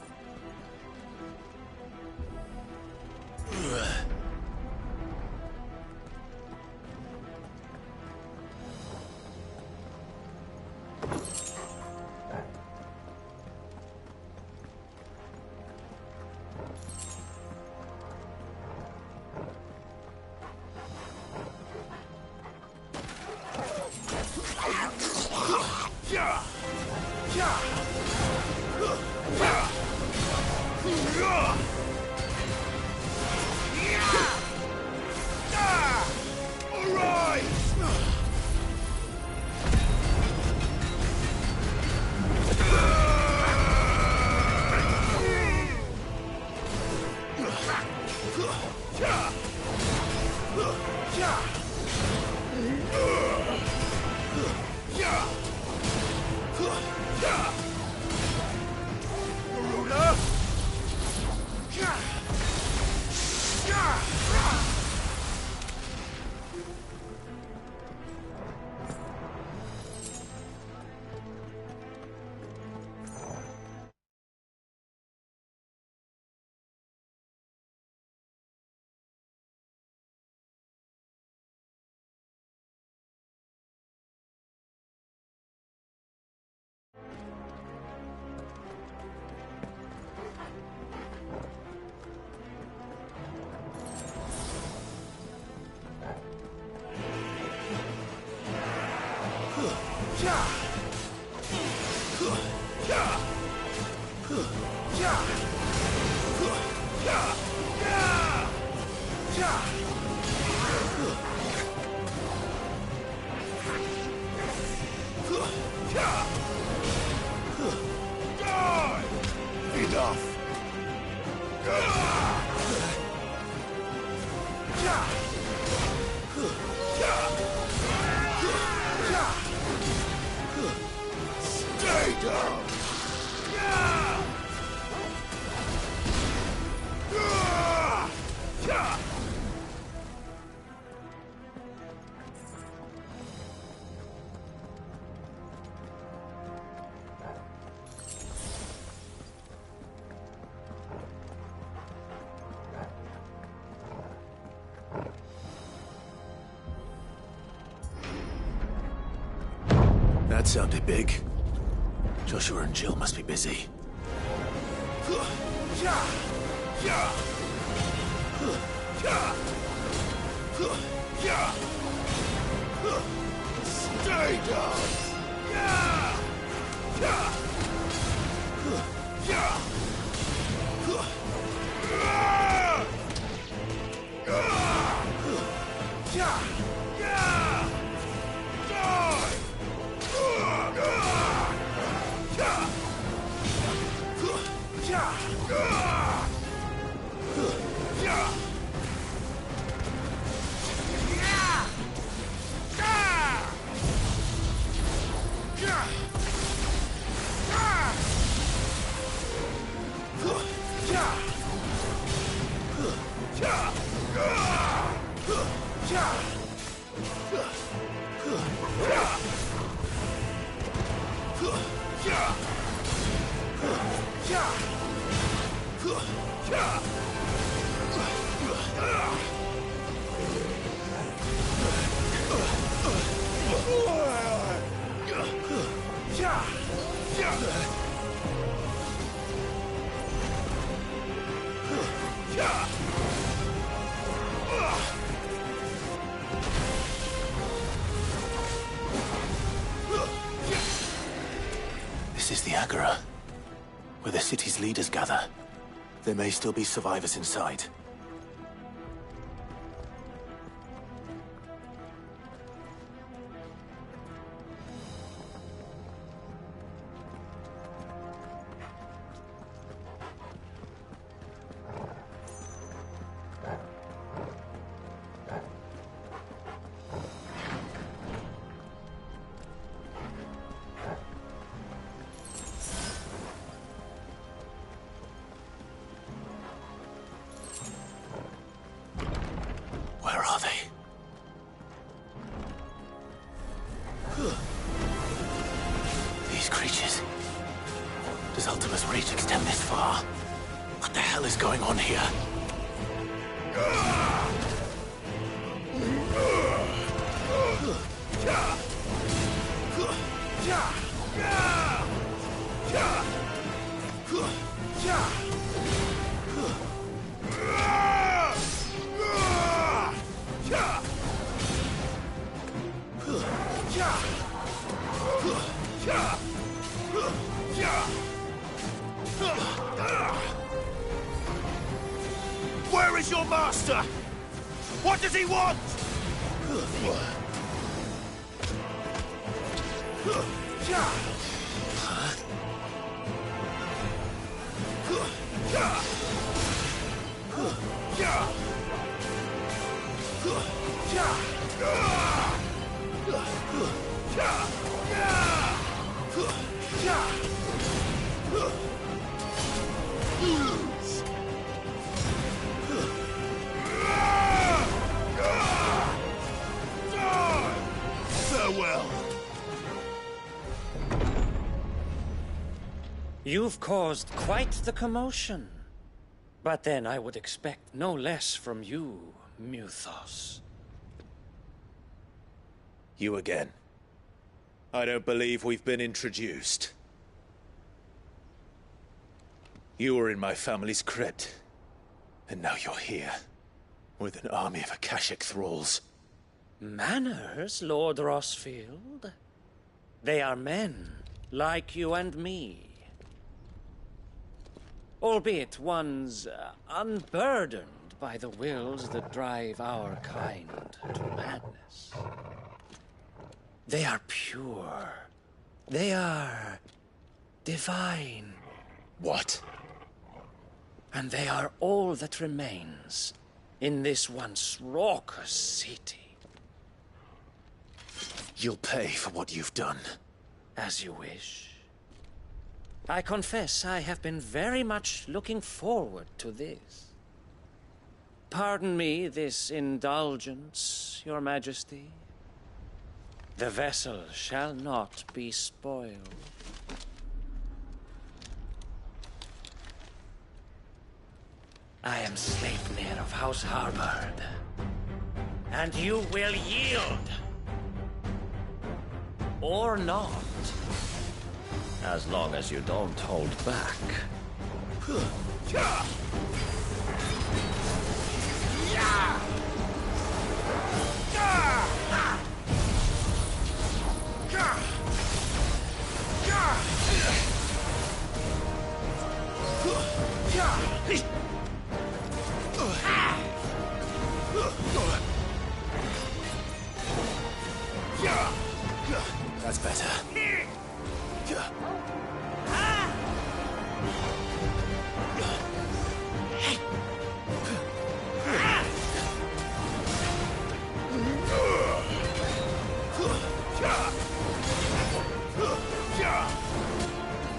That sounded big. Joshua and Jill must be busy. Stay down! This is the Agora, where the city's leaders gather. There may still be survivors inside. Where are they? These creatures. Does Ultima's reach extend this far? What the hell is going on here? Where is your master? What does he want? Farewell. You've caused quite the commotion. But then I would expect no less from you, Muthos. You again. I don't believe we've been introduced. You were in my family's crypt, and now you're here, with an army of Akashic thralls. Manners, Lord Rosfield? They are men, like you and me. Albeit ones unburdened by the wills that drive our kind to madness. They are pure. They are divine. What? And they are all that remains in this once raucous city. You'll pay for what you've done. As you wish. I confess I have been very much looking forward to this. Pardon me this indulgence, Your Majesty. The vessel shall not be spoiled. I am Sleipnir of House Harvard, and you will yield. or not. As long as you don't hold back. That's better.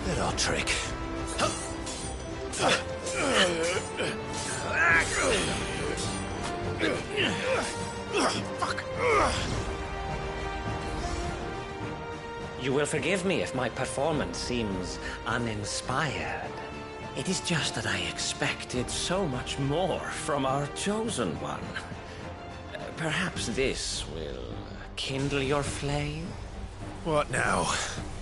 Little trick. Fuck. You will forgive me if my performance seems uninspired. It is just that I expected so much more from our chosen one. Perhaps this will kindle your flame? What now?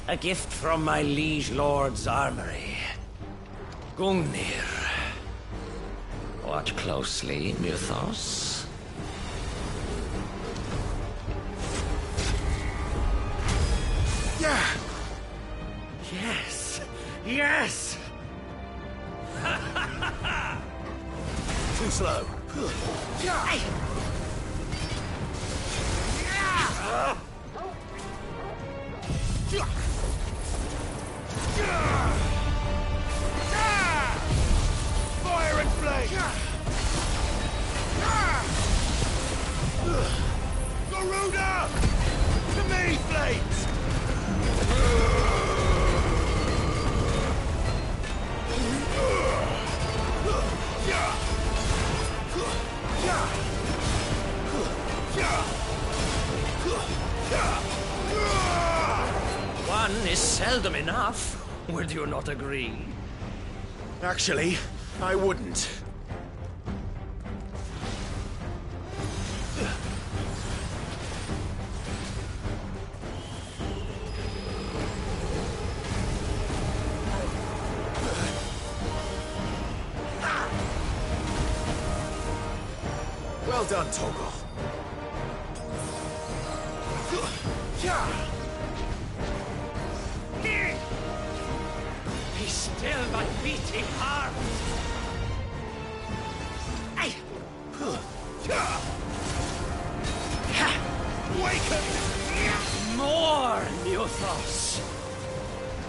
A gift from my liege lord's armory. Gungnir. Watch closely, Mythos. Yeah! Yes! Yes! Too slow. Fire and flame! Garuda! To me, flames! One is seldom enough. Would you not agree? Actually, I wouldn't. Well done, Torgal. He's still my beating heart. Waken! More, Mythos.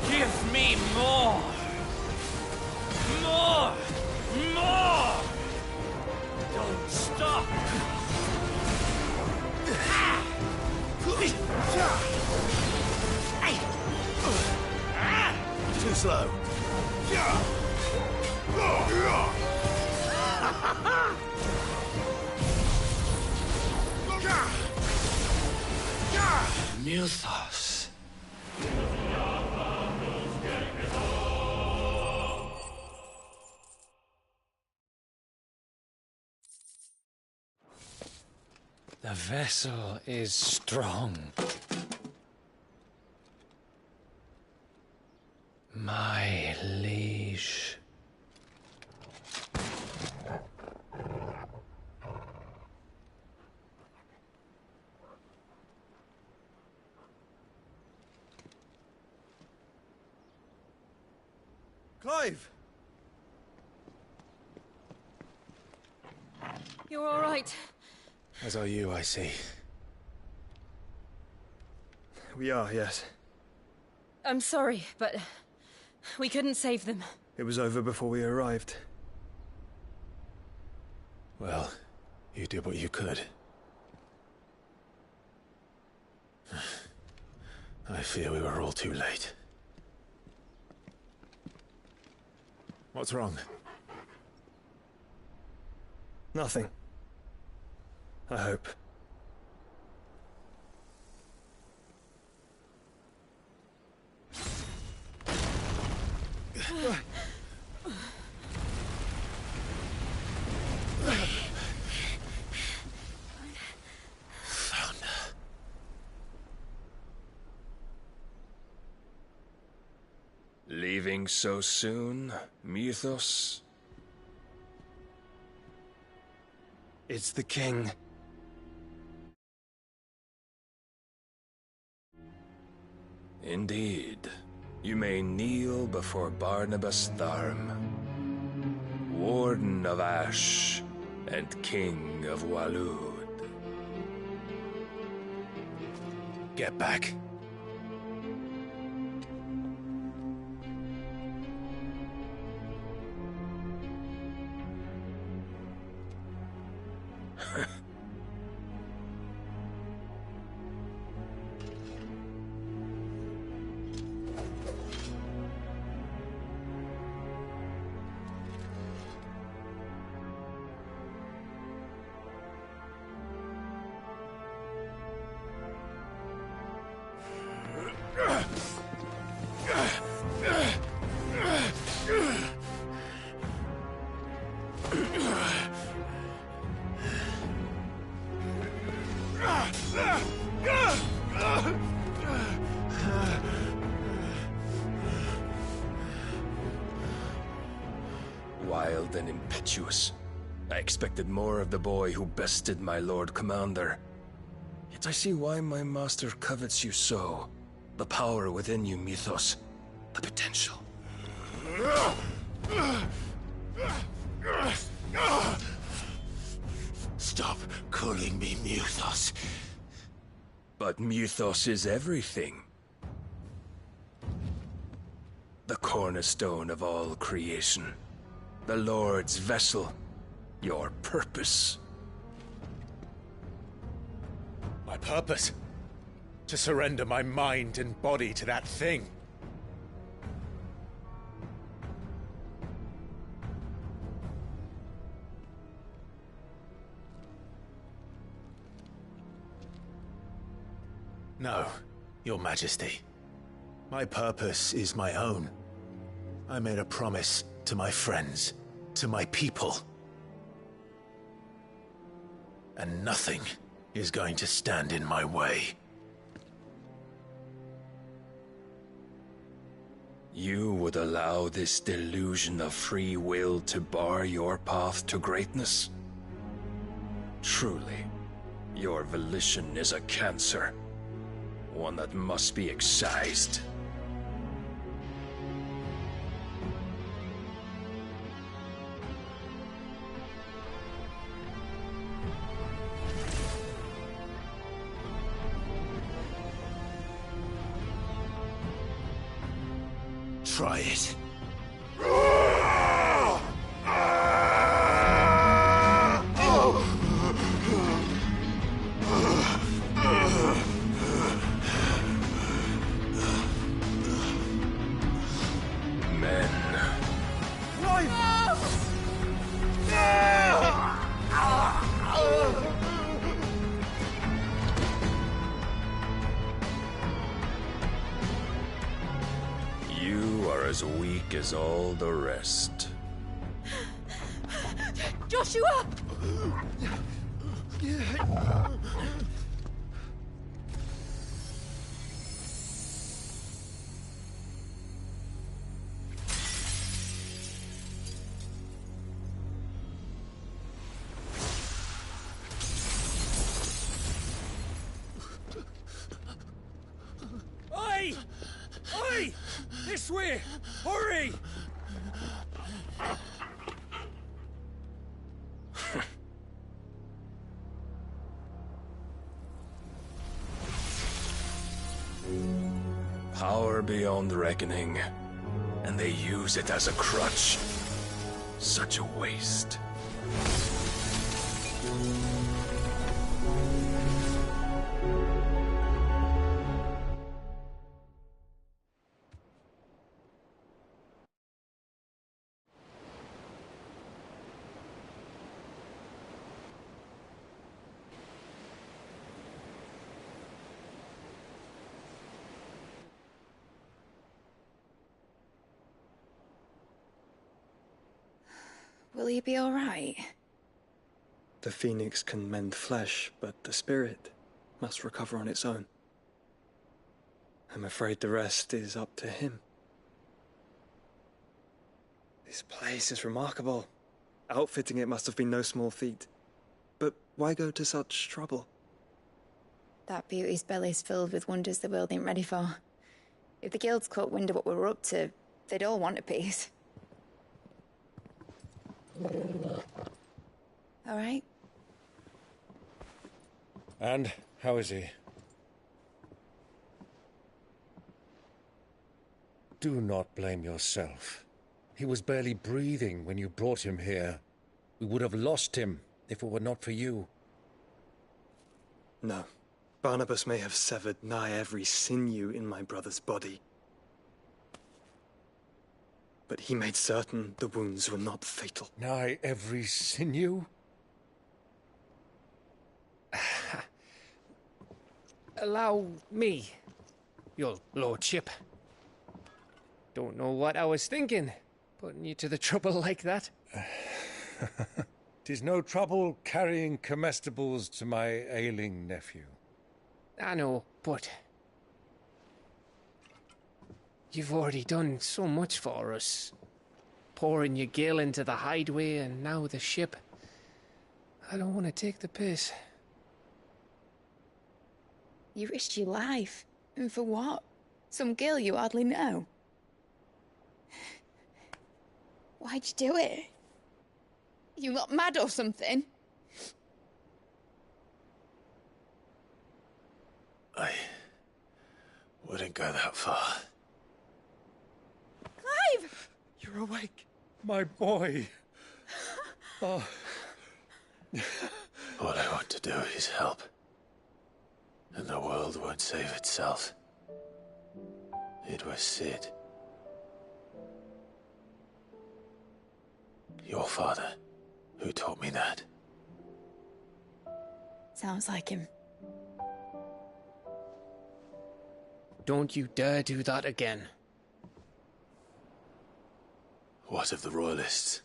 Give me more. More. More. Don't stop. Too slow. Mythos. The vessel is strong. My liege. Clive! You're all right. As are you, I see. We are, yes. I'm sorry, but we couldn't save them. It was over before we arrived. Well, you did what you could. I fear we were all too late. What's wrong? Nothing. I hope. Leaving so soon, Mythos? It's the king. Indeed. You may kneel before Barnabas Tharm, Warden of Ash and King of Waloed. Get back. Wild and impetuous. I expected more of the boy who bested my Lord Commander. Yet I see why my master covets you so. The power within you, Mythos. The potential. Stop calling me Mythos. But Mythos is everything. The cornerstone of all creation. The Lord's vessel. Your purpose. My purpose? To surrender my mind and body to that thing. No, Your Majesty. My purpose is my own. I made a promise to my friends, to my people. And nothing is going to stand in my way. You would allow this delusion of free will to bar your path to greatness? Truly, your volition is a cancer. One that must be excised. Try it. As weak as all the rest. Joshua! Oi! Oi! This way! Hurry! Power beyond reckoning, and they use it as a crutch. Such a waste. Will he be all right? The phoenix can mend flesh, but the spirit must recover on its own. I'm afraid the rest is up to him. This place is remarkable. Outfitting it must have been no small feat. But why go to such trouble? That beauty's belly's filled with wonders the world ain't ready for. If the guilds caught wind of what we were up to, they'd all want a piece. All right. And how is he? Do not blame yourself. He was barely breathing when you brought him here. We would have lost him if it were not for you. No. Barnabas may have severed nigh every sinew in my brother's body. But he made certain the wounds were not fatal. Nigh every sinew? Allow me, your lordship. Don't know what I was thinking, putting you to the trouble like that. 'Tis no trouble carrying comestibles to my ailing nephew. I know, but you've already done so much for us. Pouring your gil into the hideaway and now the ship. I don't want to take the piss. You risked your life. And for what? Some girl you hardly know. Why'd you do it? You got mad or something? I wouldn't go that far. Clive! You're awake, my boy. Oh. All I want to do is help. And the world won't save itself. It was Cid. Your father, who taught me that. Sounds like him. Don't you dare do that again. What of the Royalists?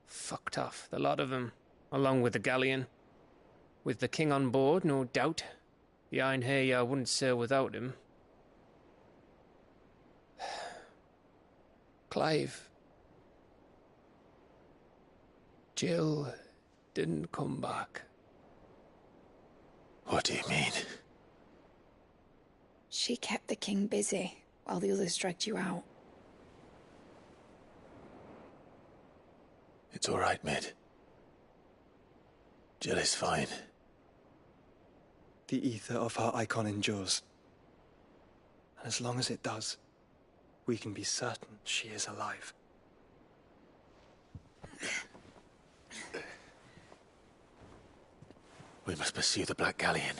Fucked off, the lot of them, along with the galleon. With the king on board, no doubt. The Iron Hair wouldn't sail without him. Clive. Jill didn't come back. What do you mean? She kept the king busy while the others dragged you out. It's all right, Mid. Jill is fine. The ether of her icon endures. And as long as it does, we can be certain she is alive. We must pursue the Black Galleon.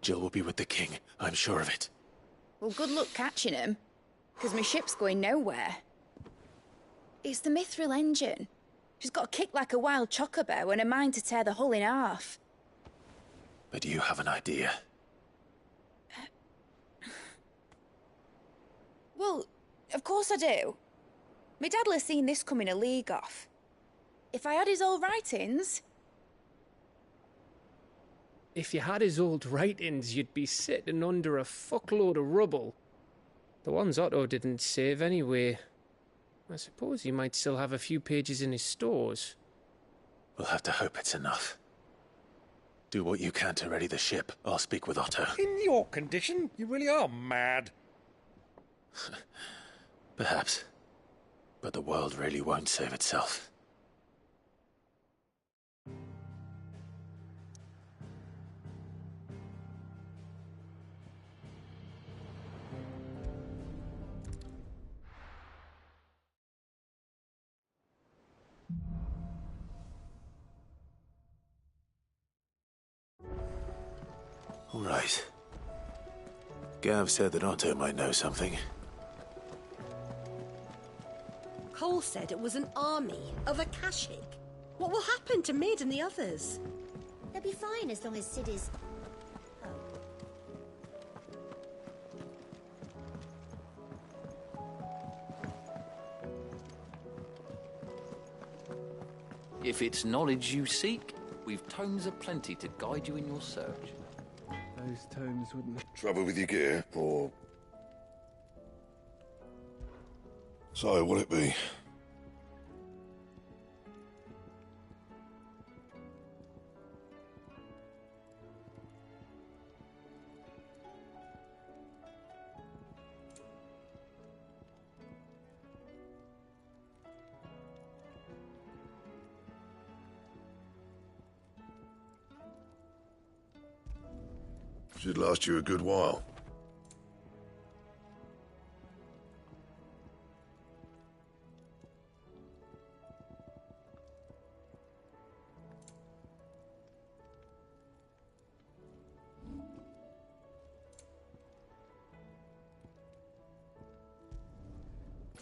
Jill will be with the king, I'm sure of it. Well, good luck catching him, because my ship's going nowhere. It's the Mithril engine. She's got a kick like a wild chocobo and a mind to tear the hull in half. But do you have an idea? Well, of course I do. My dad'll have seen this coming a league off. If I had his old writings... If you had his old writings, you'd be sitting under a fuckload of rubble. The ones Otto didn't save anyway. I suppose he might still have a few pages in his stores. We'll have to hope it's enough. Do what you can to ready the ship. I'll speak with Otto. In your condition, you really are mad. Perhaps. But the world really won't save itself. All right. Gav said that Otto might know something. Cole said it was an army of Akashic. What will happen to Mid and the others? They'll be fine as long as Cid is... If it's knowledge you seek, we've tomes aplenty to guide you in your search. Those tomes wouldn't... Trouble with your gear, or... So, what'll it be? Should last you a good while.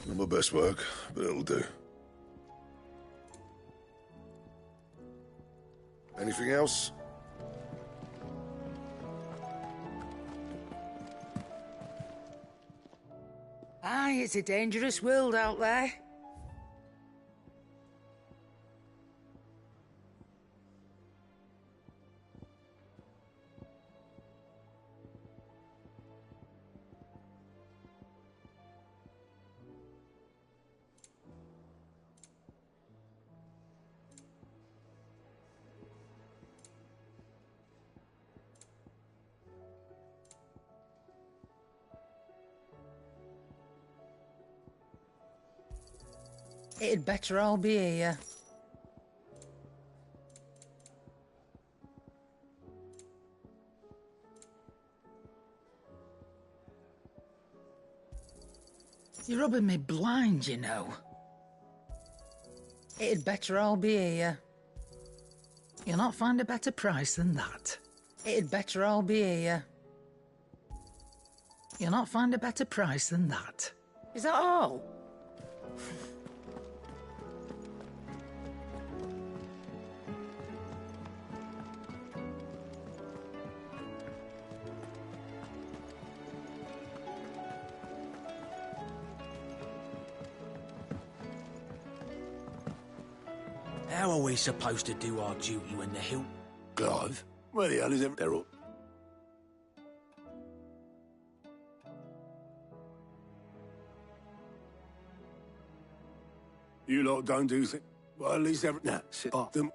Not my best work, but it'll do. Anything else? Aye, it's a dangerous world out there. It'd better all be here. You're rubbing me blind, you know. It'd better all be here. You'll not find a better price than that. It'd better all be here. You'll not find a better price than that. Is that all? How are we supposed to do our duty when the hill... Clive, where the hell is it? They're all... You lot don't do things. Well, at least every... Nah, sit up. Them...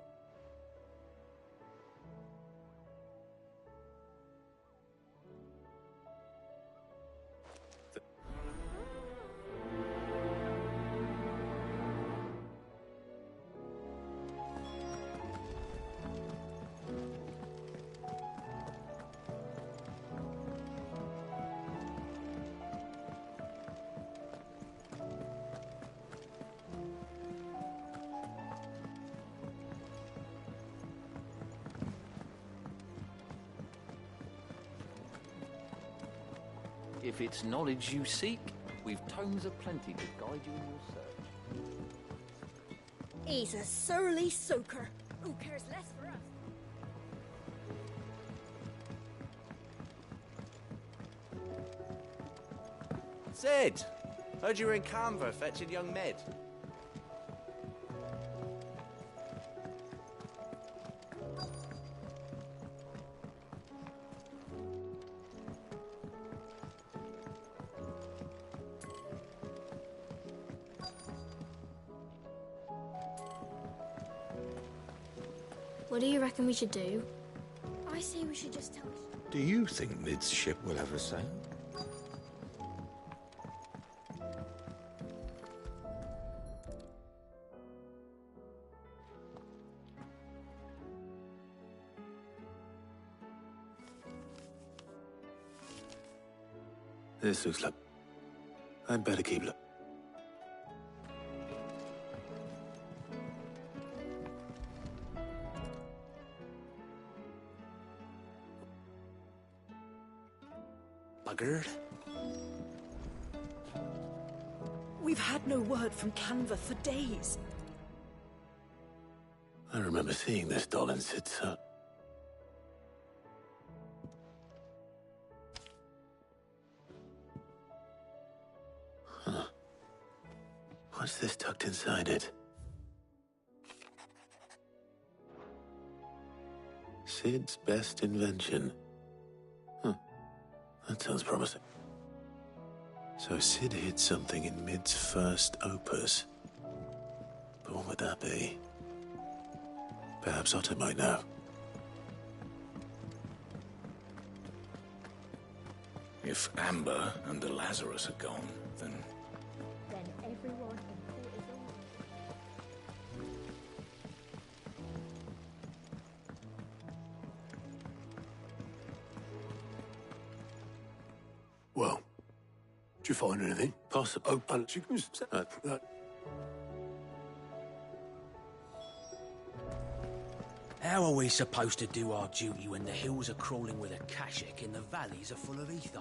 If it's knowledge you seek, we've tomes aplenty to guide you in your search. He's a surly soaker. Who cares less for us? Sid! Heard you were in Canva fetching young Med. What do you reckon we should do? I say we should just tell us. Do you think Mid's ship will ever sail? This looks like... I'd better keep looking. Buggered. We've had no word from Canva for days. I remember seeing this doll in Sid's hut. Huh. What's this tucked inside it? Sid's best invention. Huh. That sounds promising. So Sid hid something in Mid's first opus. But what would that be? Perhaps Otto might know. If Amber and the Lazarus are gone, then everyone Did you find anything? Possible. Oh, and chickens. How are we supposed to do our duty when the hills are crawling with Akashic and the valleys are full of ether?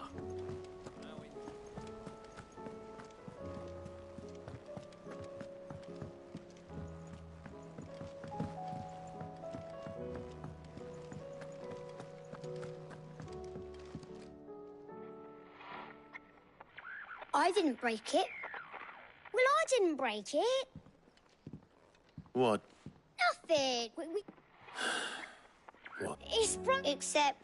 I didn't break it. Well, I didn't break it. What? Nothing. What? It's broke. Except...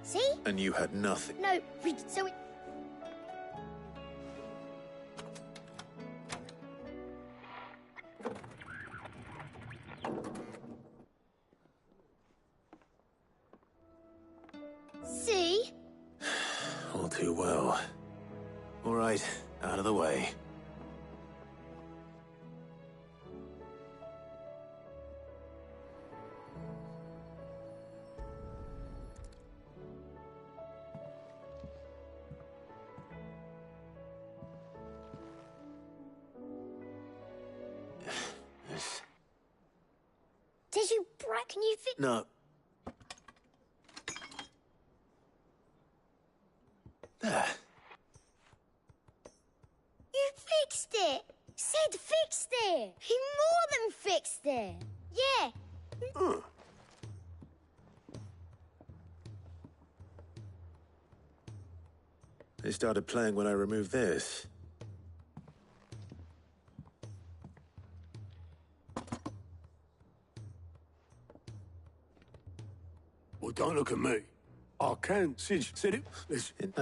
See? And you had nothing. No, so... See? All too well. All right, out of the way. Did you break? Can you fix? No. There. You fixed it. Sid fixed it. He more than fixed it. Yeah. They started playing when I removed this. Well, don't look at me. I can. Sid said it. Listen.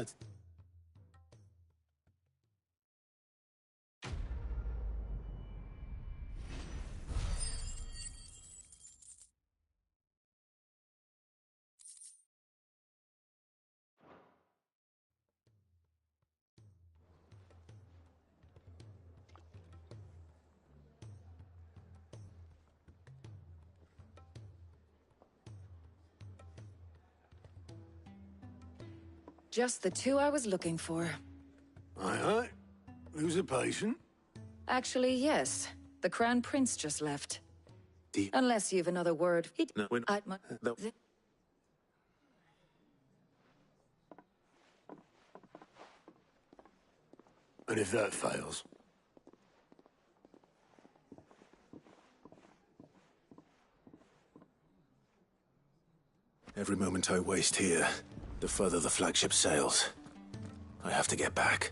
Just the two I was looking for. Aye. Who's a patient? Actually, yes. The Crown Prince just left. Unless you've another word. No, we're not. No. And if that fails? Every moment I waste here, the further the flagship sails. I have to get back.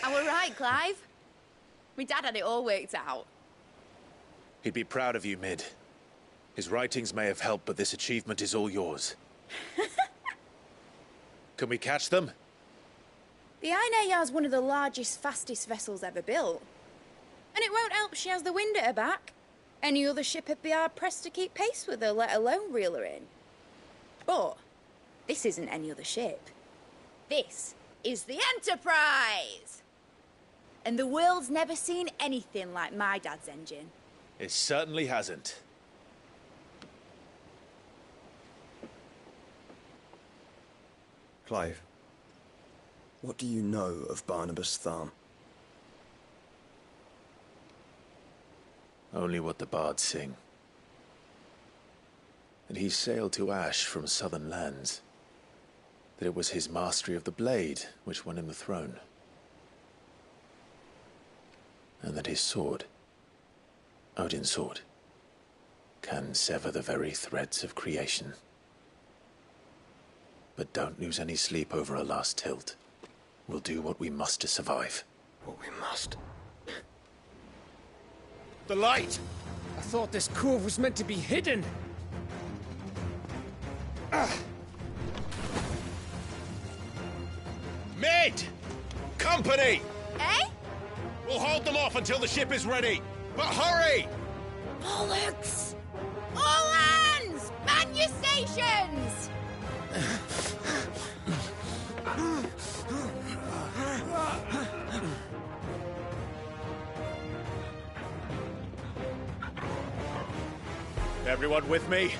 I were right, Clive. My dad had it all worked out. He'd be proud of you, Mid. His writings may have helped, but this achievement is all yours. Can we catch them? The Ainayar's one of the largest, fastest vessels ever built. And it won't help she has the wind at her back. Any other ship would be hard-pressed to keep pace with her, let alone reel her in. But this isn't any other ship. This is the Enterprise! And the world's never seen anything like my dad's engine. It certainly hasn't. Clive, what do you know of Barnabas Tharm? Only what the bards sing. That he sailed to Ash from southern lands. That it was his mastery of the blade which won him the throne. And that his sword, Odin's sword, can sever the very threads of creation. But don't lose any sleep over a last tilt. We'll do what we must to survive. What we must? The light! I thought this cove was meant to be hidden. Mid! Company! Eh? We'll hold them off until the ship is ready. But hurry! Bollocks! All hands! Man your stations! Everyone with me?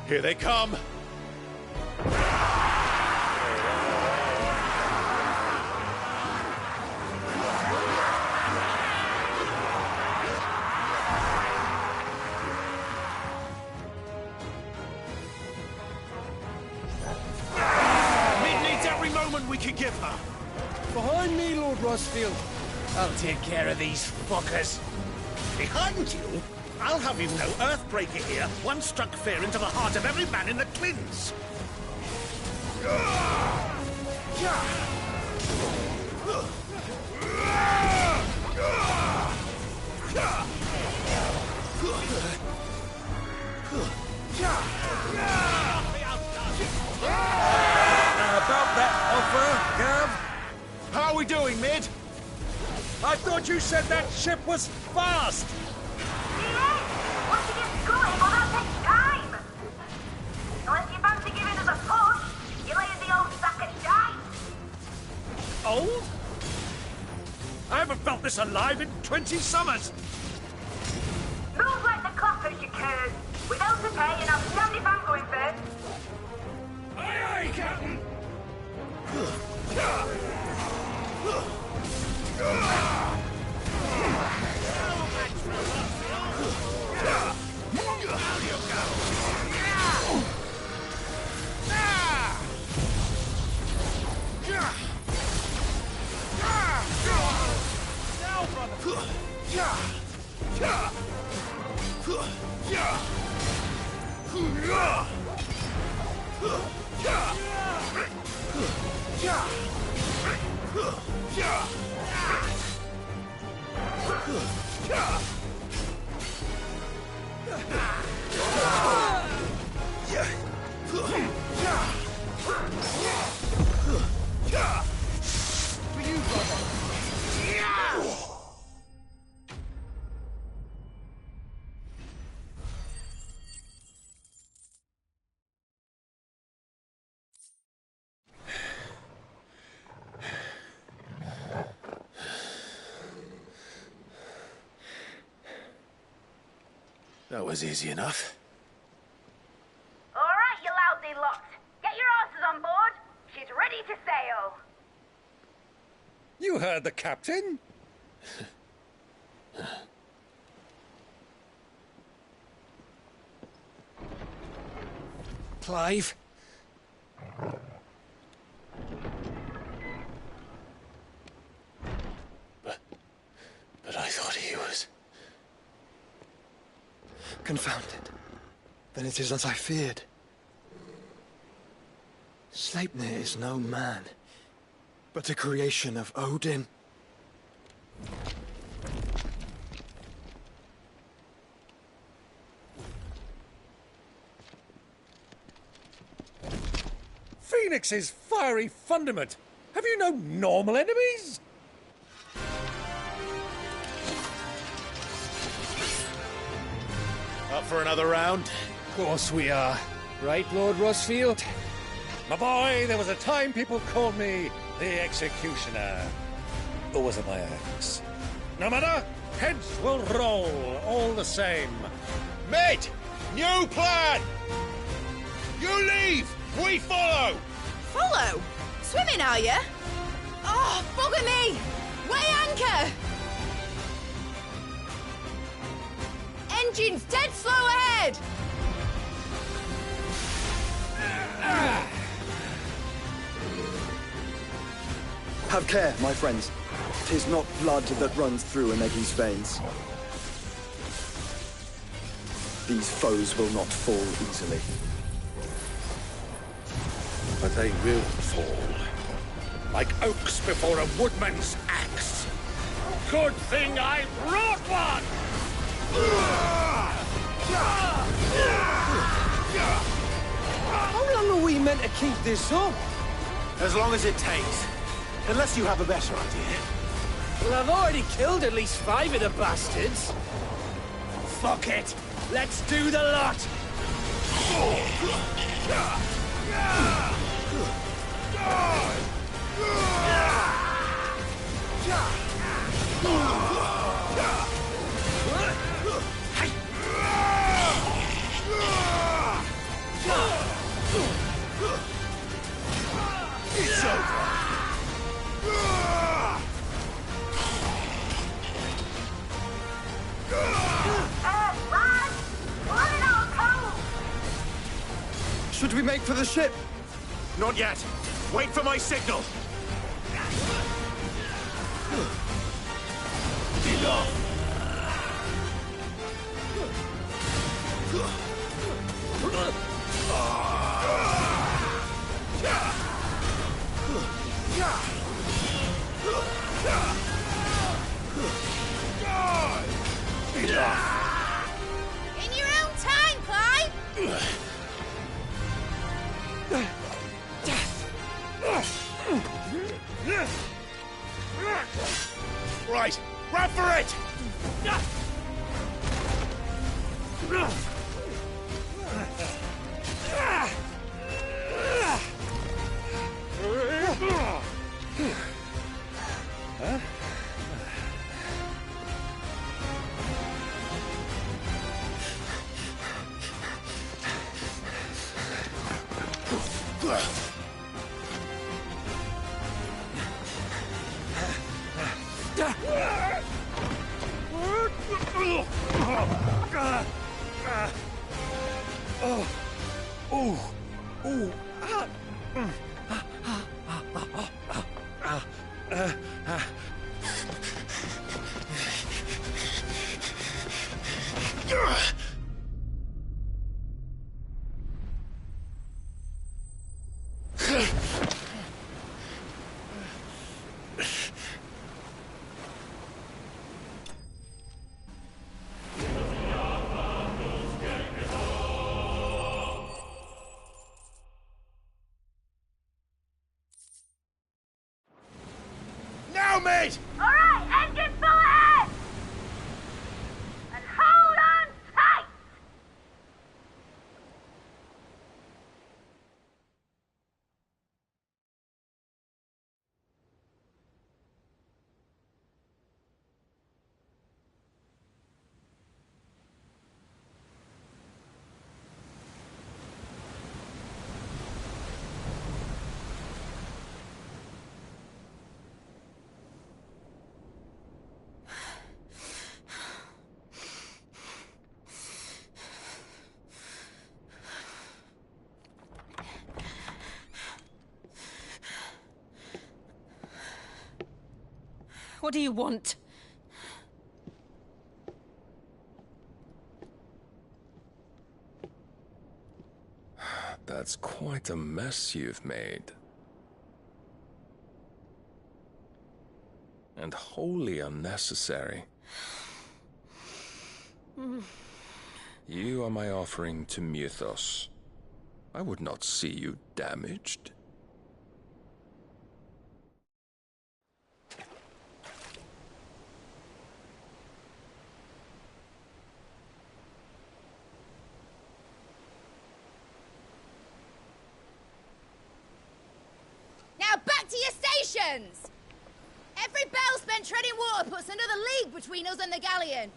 Here they come! We can give her. Behind me, Lord Rosfield. I'll take care of these fuckers. Behind you? I'll have you know, Earthbreaker here once struck fear into the heart of every man in the Clins. About that offer, Gav? How are we doing, Mid? I thought you said that ship was fast! Once you get going, well, that takes time! Unless you fancy giving us a push, you lay in the old sack of shite. Old? I haven't felt this alive in 20 summers! Move like the clappers, you curs! Without a pay, and I'll stand if I'm going first. Aye, aye, Captain! That was easy enough. All right, you lousy lot. Get your horses on board. She's ready to sail. You heard the captain. Clive? But I thought he was... Confounded. Then it is as I feared. Sleipnir is no man. but a creation of Odin. Phoenix's fiery fundament! Have you no normal enemies? Up for another round? Of course we are. Right, Lord Rosfield? My boy, there was a time people called me the Executioner. Or was it my axe? No matter, heads will roll all the same. Mate! New plan! You leave! We follow! Follow? Swimming, are you? Oh, bugger me! Weigh anchor! Engine's dead slow ahead! Have care, my friends. 'Tis not blood that runs through Anegi's veins. These foes will not fall easily. But they will fall. Like oaks before a woodman's axe. Good thing I brought one! How long are we meant to keep this up? As long as it takes. Unless you have a better idea. Well, I've already killed at least 5 of the bastards. Fuck it. Let's do the lot. It's over. Should we make for the ship? Not yet. Wait for my signal. Enough. In your own time, Clyde! Right, run for it! Now, mate! All right, engine full ahead! And hold on tight! What do you want? That's quite a mess you've made. and wholly unnecessary. You are my offering to Mythos. I would not see you damaged. Now back to your stations! Every bell spent treading water puts another league between us and the galleon.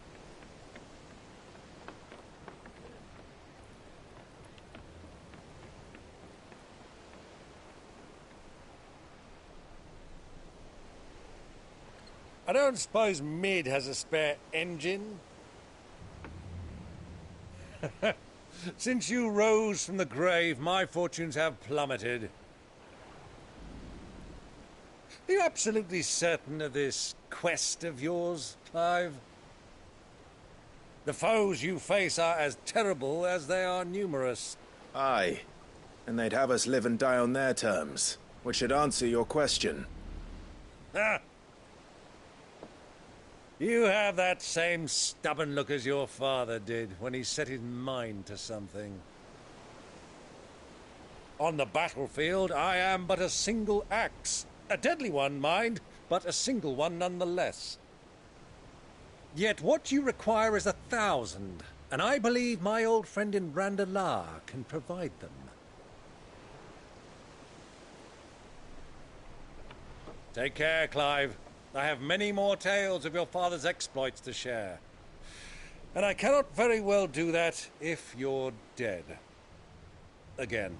I don't suppose Mid has a spare engine? Since you rose from the grave, my fortunes have plummeted. Are you absolutely certain of this quest of yours, Clive? The foes you face are as terrible as they are numerous. Aye, and they'd have us live and die on their terms, which should answer your question. Ah! You have that same stubborn look as your father did when he set his mind to something. On the battlefield, I am but a single axe. A deadly one, mind, but a single one nonetheless. Yet what you require is 1,000, and I believe my old friend in Randalar can provide them. Take care, Clive. I have many more tales of your father's exploits to share. And I cannot very well do that if you're dead. Again.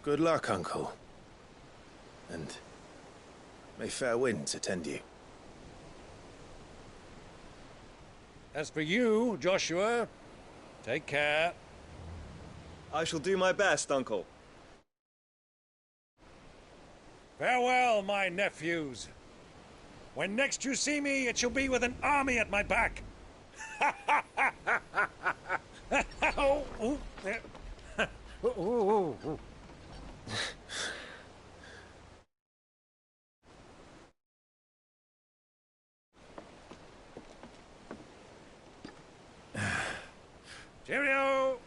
Good luck, Uncle. And may fair winds attend you. As for you, Joshua, take care. I shall do my best, Uncle. Farewell, my nephews. When next you see me, it shall be with an army at my back. Oh, ooh, ooh, ooh, ooh. Cheerio!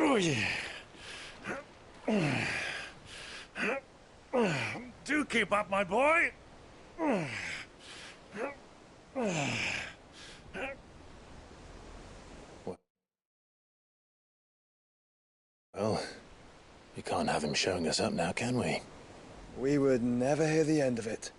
Oh, yeah. Do keep up, my boy. Well, we can't have him showing us up now, can we? We would never hear the end of it.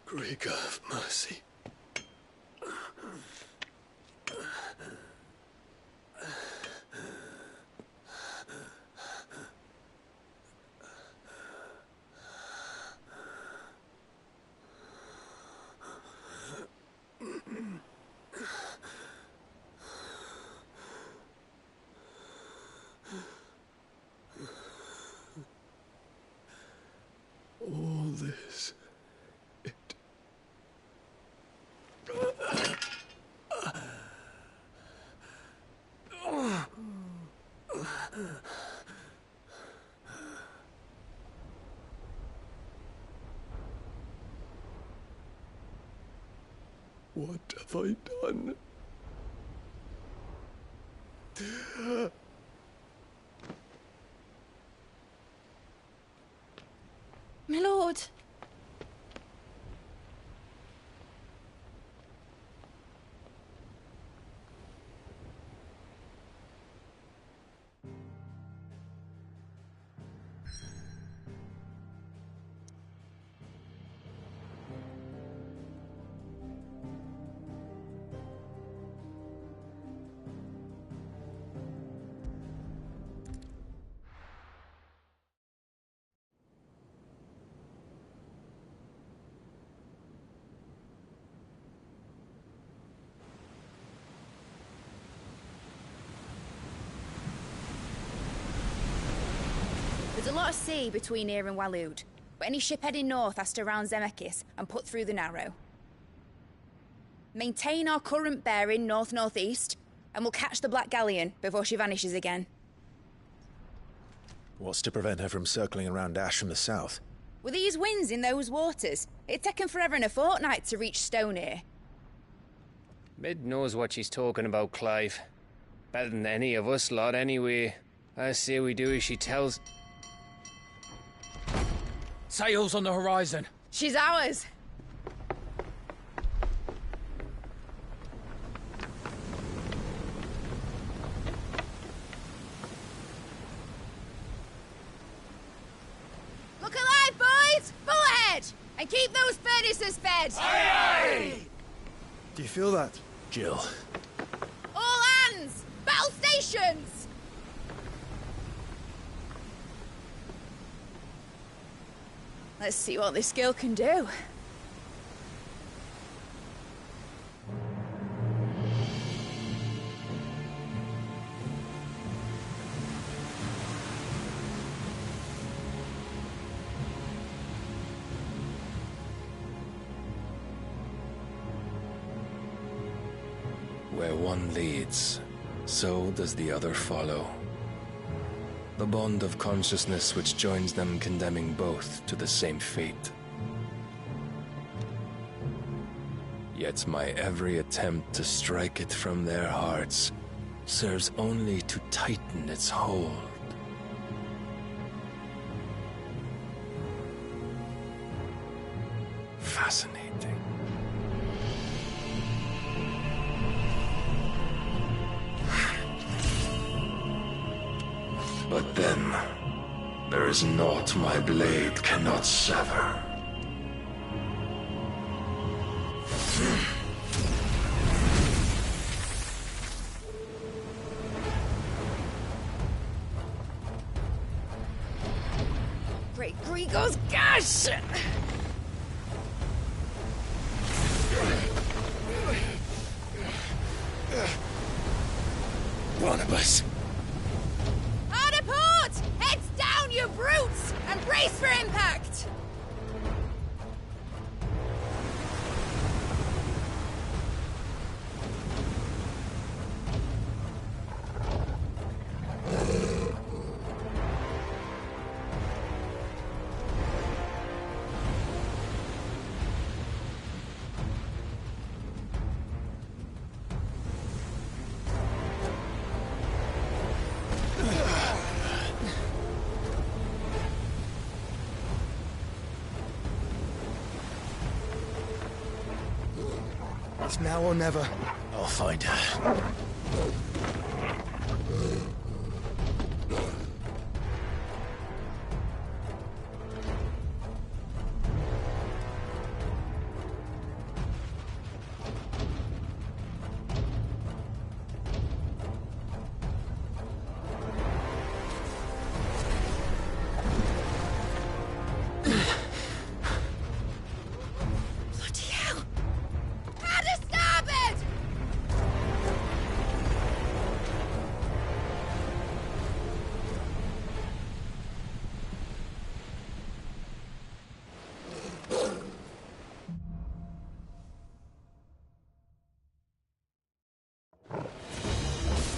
Krieger of mercy. All this. What have I done? My lord. There's a lot of sea between here and Waloed, but any ship heading north has to round Zemeckis and put through the Narrow. Maintain our current bearing north-northeast, and we'll catch the Black Galleon before she vanishes again. What's to prevent her from circling around Ash from the south? With these winds in those waters, it'd taken forever and a fortnight to reach Stonehenge. Mid knows what she's talking about, Clive. Better than any of us lot, anyway. I say we do as she tells. Sails on the horizon. She's ours. Look alive, boys! Full ahead! And keep those furnaces fed! Aye, aye! Do you feel that? Jill. All hands! Battle stations! Let's see what this girl can do. Where one leads, so does the other follow. The bond of consciousness which joins them condemning both to the same fate. Yet my every attempt to strike it from their hearts serves only to tighten its hold. Fascinating. But then, there is naught my blade cannot sever. Great Grigor's gosh! Barnabas. Hard a port! Heads down, you brutes! And brace for impact! It's now or never. I'll find her.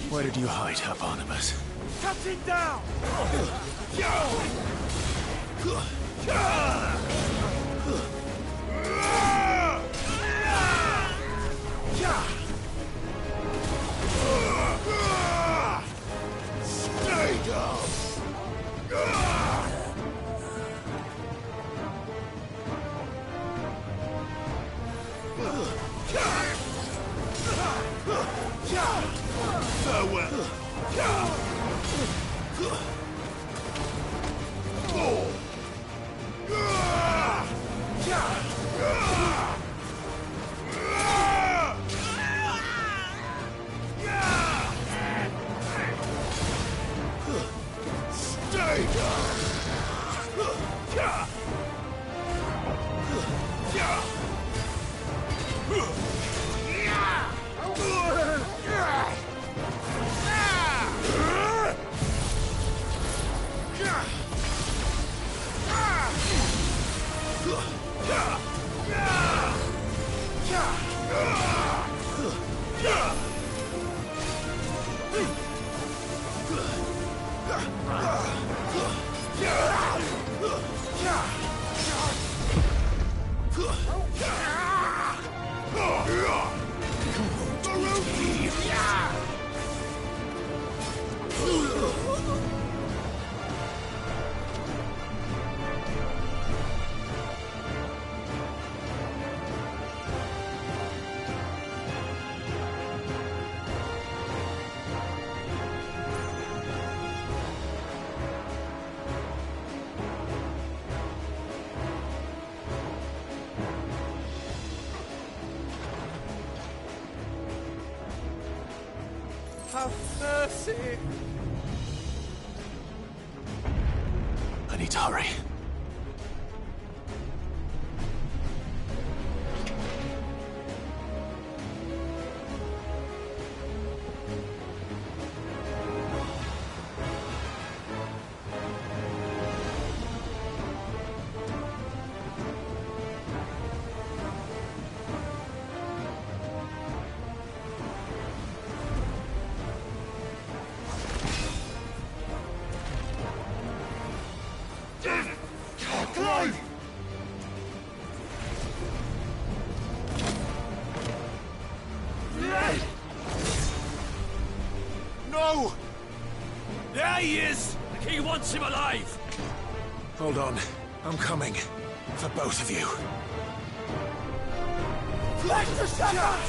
Where did you hide her, Barnabas? Cut it down! Stay down! Farewell! Stay down! have mercy! I need to hurry. No! There he is! The king wants him alive! Hold on. I'm coming. For both of you. Let's the shot!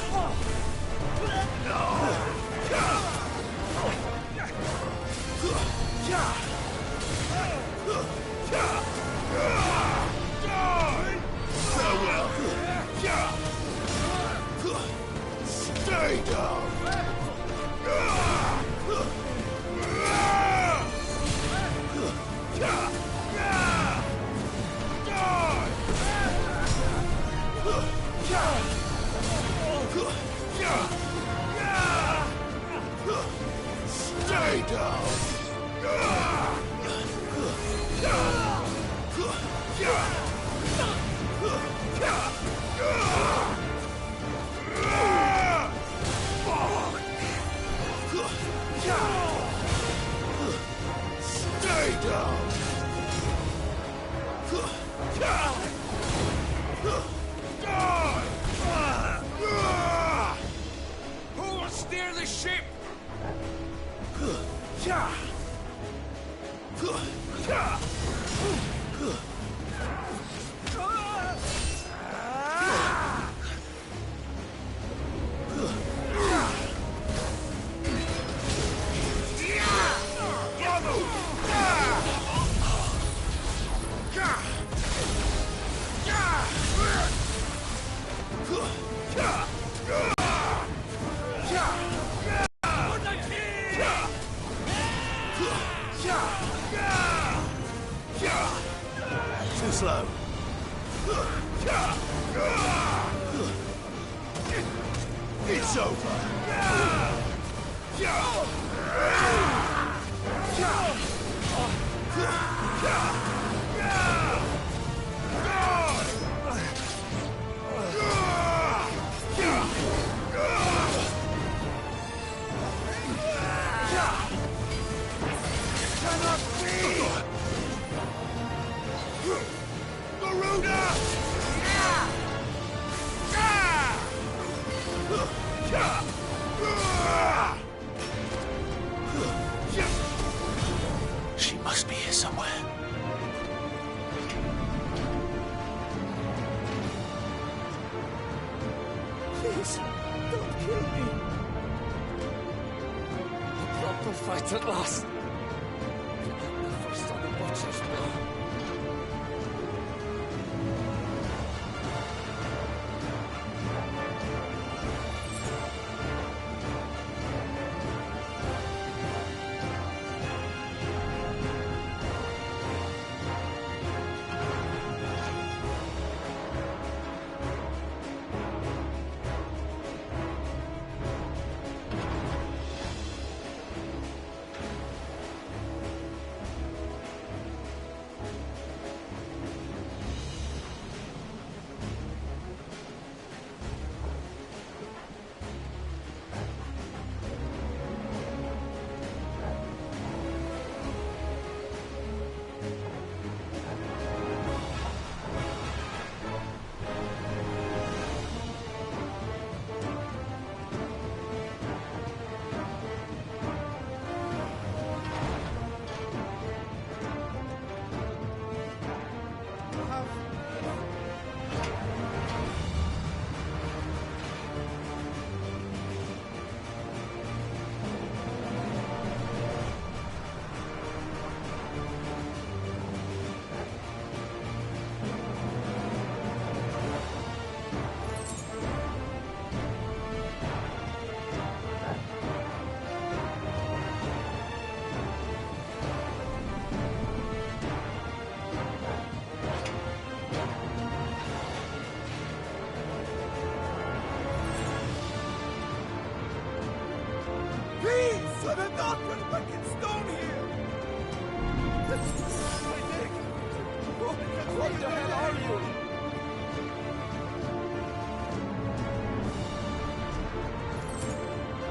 Farewell. Stay down. Stay down. Stay down. Who will steer the ship? Too slow. It's over. Cannot be! Garuda! She must be here somewhere. Please, don't kill me. A proper fight at last. The first on the butcher's block. Let a doctor back in stone here! Hey, Nick! What the hell are you?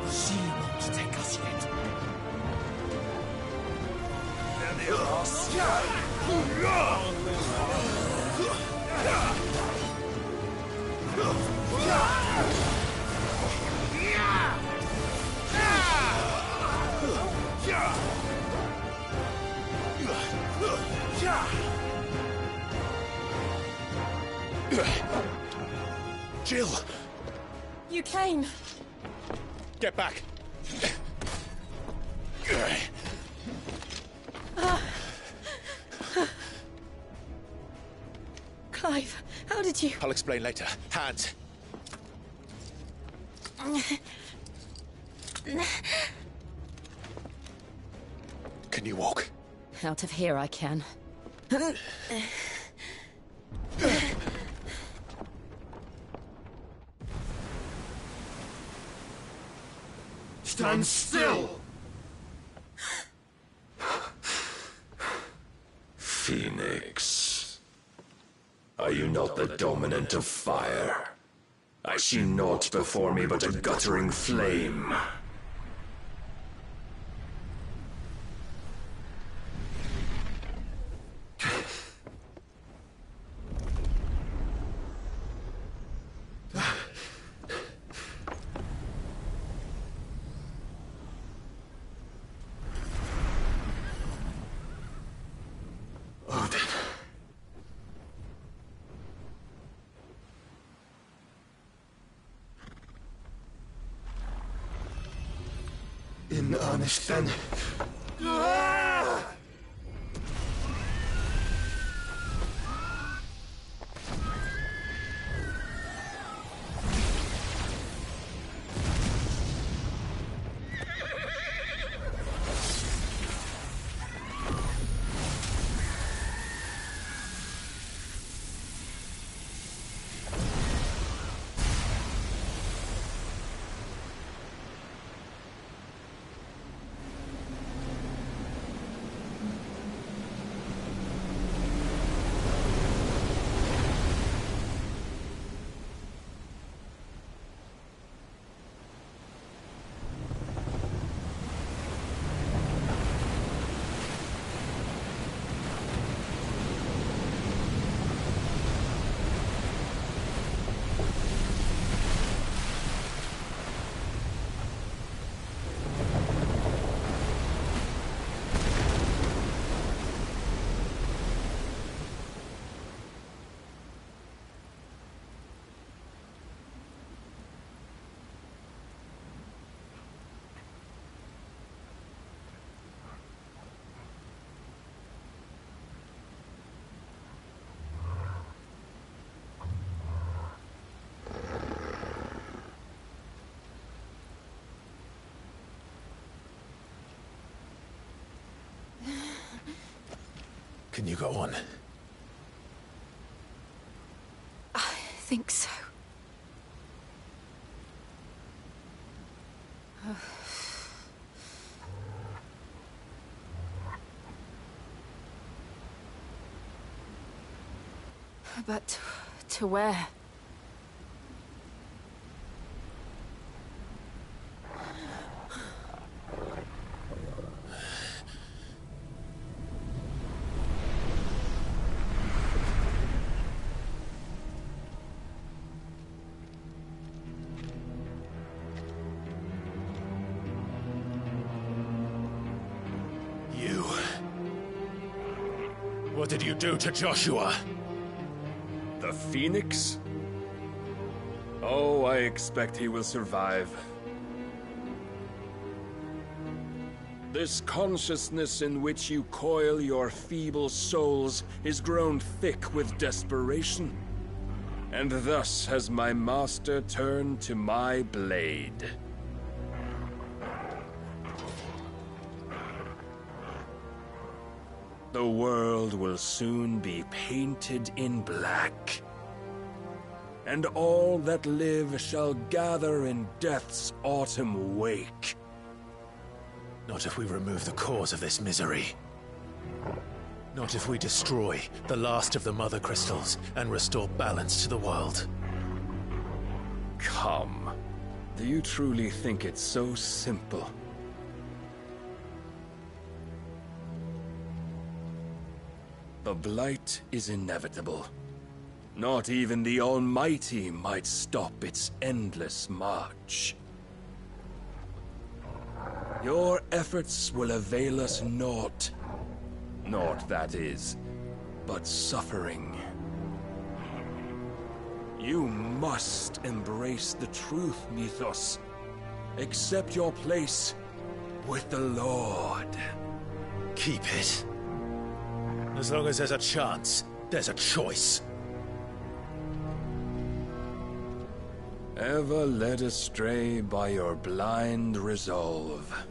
She won't take us yet. Jill! You came. Get back! Clive, how did you... I'll explain later. Hands! Can you walk? Out of here I can. Stand still! Phoenix. Are you not the dominant of fire? I see naught before me but a guttering flame. In earnest, then. Can you go on? I think so. But to where? What did you do to Joshua? The Phoenix? Oh, I expect he will survive. This consciousness in which you coil your feeble souls is grown thick with desperation. And thus has my master turned to my blade. The world will soon be painted in black. And all that live shall gather in death's autumn wake. Not if we remove the cause of this misery. Not if we destroy the last of the Mother Crystals and restore balance to the world. Come. Do you truly think it's so simple? The Blight is inevitable. Not even the Almighty might stop its endless march. Your efforts will avail us naught. Naught, that is, but suffering. You must embrace the truth, Mythos. Accept your place with the Lord. Keep it. As long as there's a chance, there's a choice. Ever led astray by your blind resolve.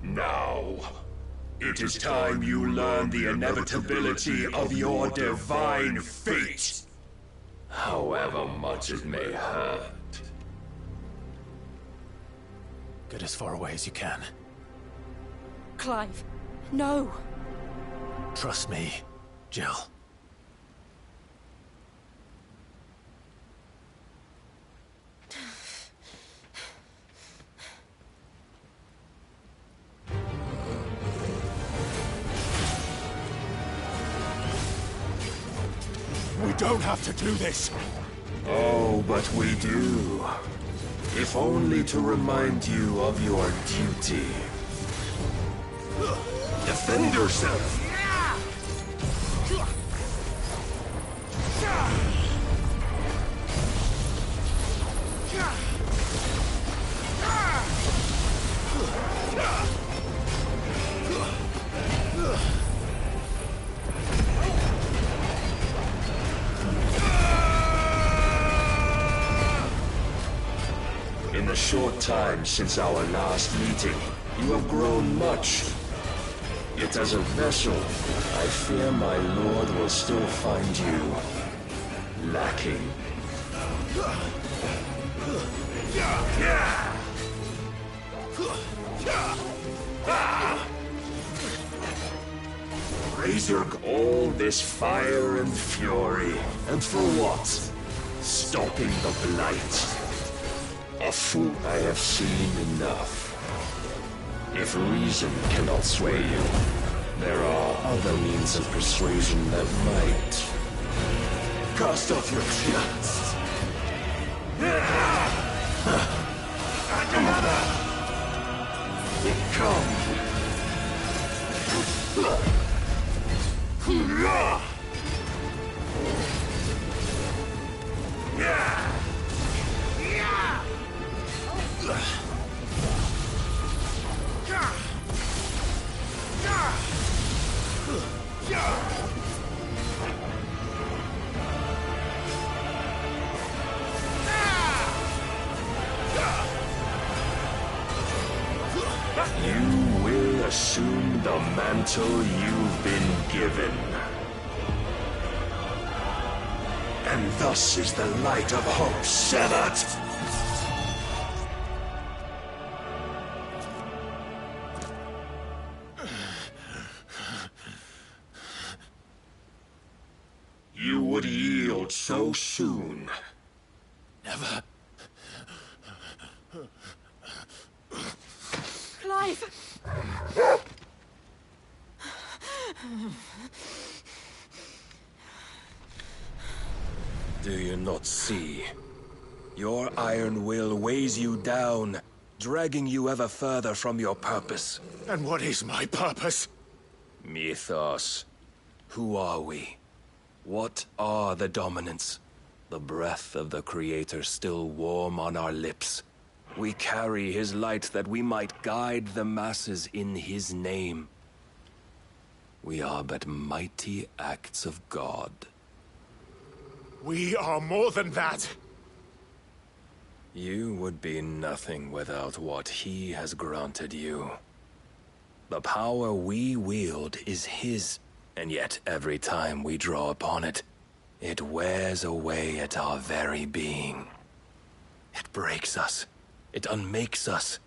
Now, it is time you learn the inevitability of your divine fate, however much it may hurt. Get as far away as you can. Clive, no. Trust me, Jill. We don't have to do this. Oh, but we do. If only to remind you of your duty. Defend yourself! In the short time since our last meeting, you have grown much. Yet as a vessel, I fear my lord will still find you lacking. Raise your all this fire and fury, and for what? Stopping the Blight. A fool I have seen enough. If reason cannot sway you, there are other means of persuasion that might. Cast off your fears. You will assume the mantle you've been given. And thus is the light of hope severed. You would yield so soon. Never. Clive! Do you not see? Your iron will weighs you down, dragging you ever further from your purpose. And what is my purpose? Mythos. Who are we? What are the dominants? The breath of the Creator still warm on our lips. We carry his light that we might guide the masses in his name. We are but mighty acts of God. We are more than that. You would be nothing without what he has granted you. The power we wield is his, And yet every time we draw upon it, it wears away at our very being. It breaks us. It unmakes us,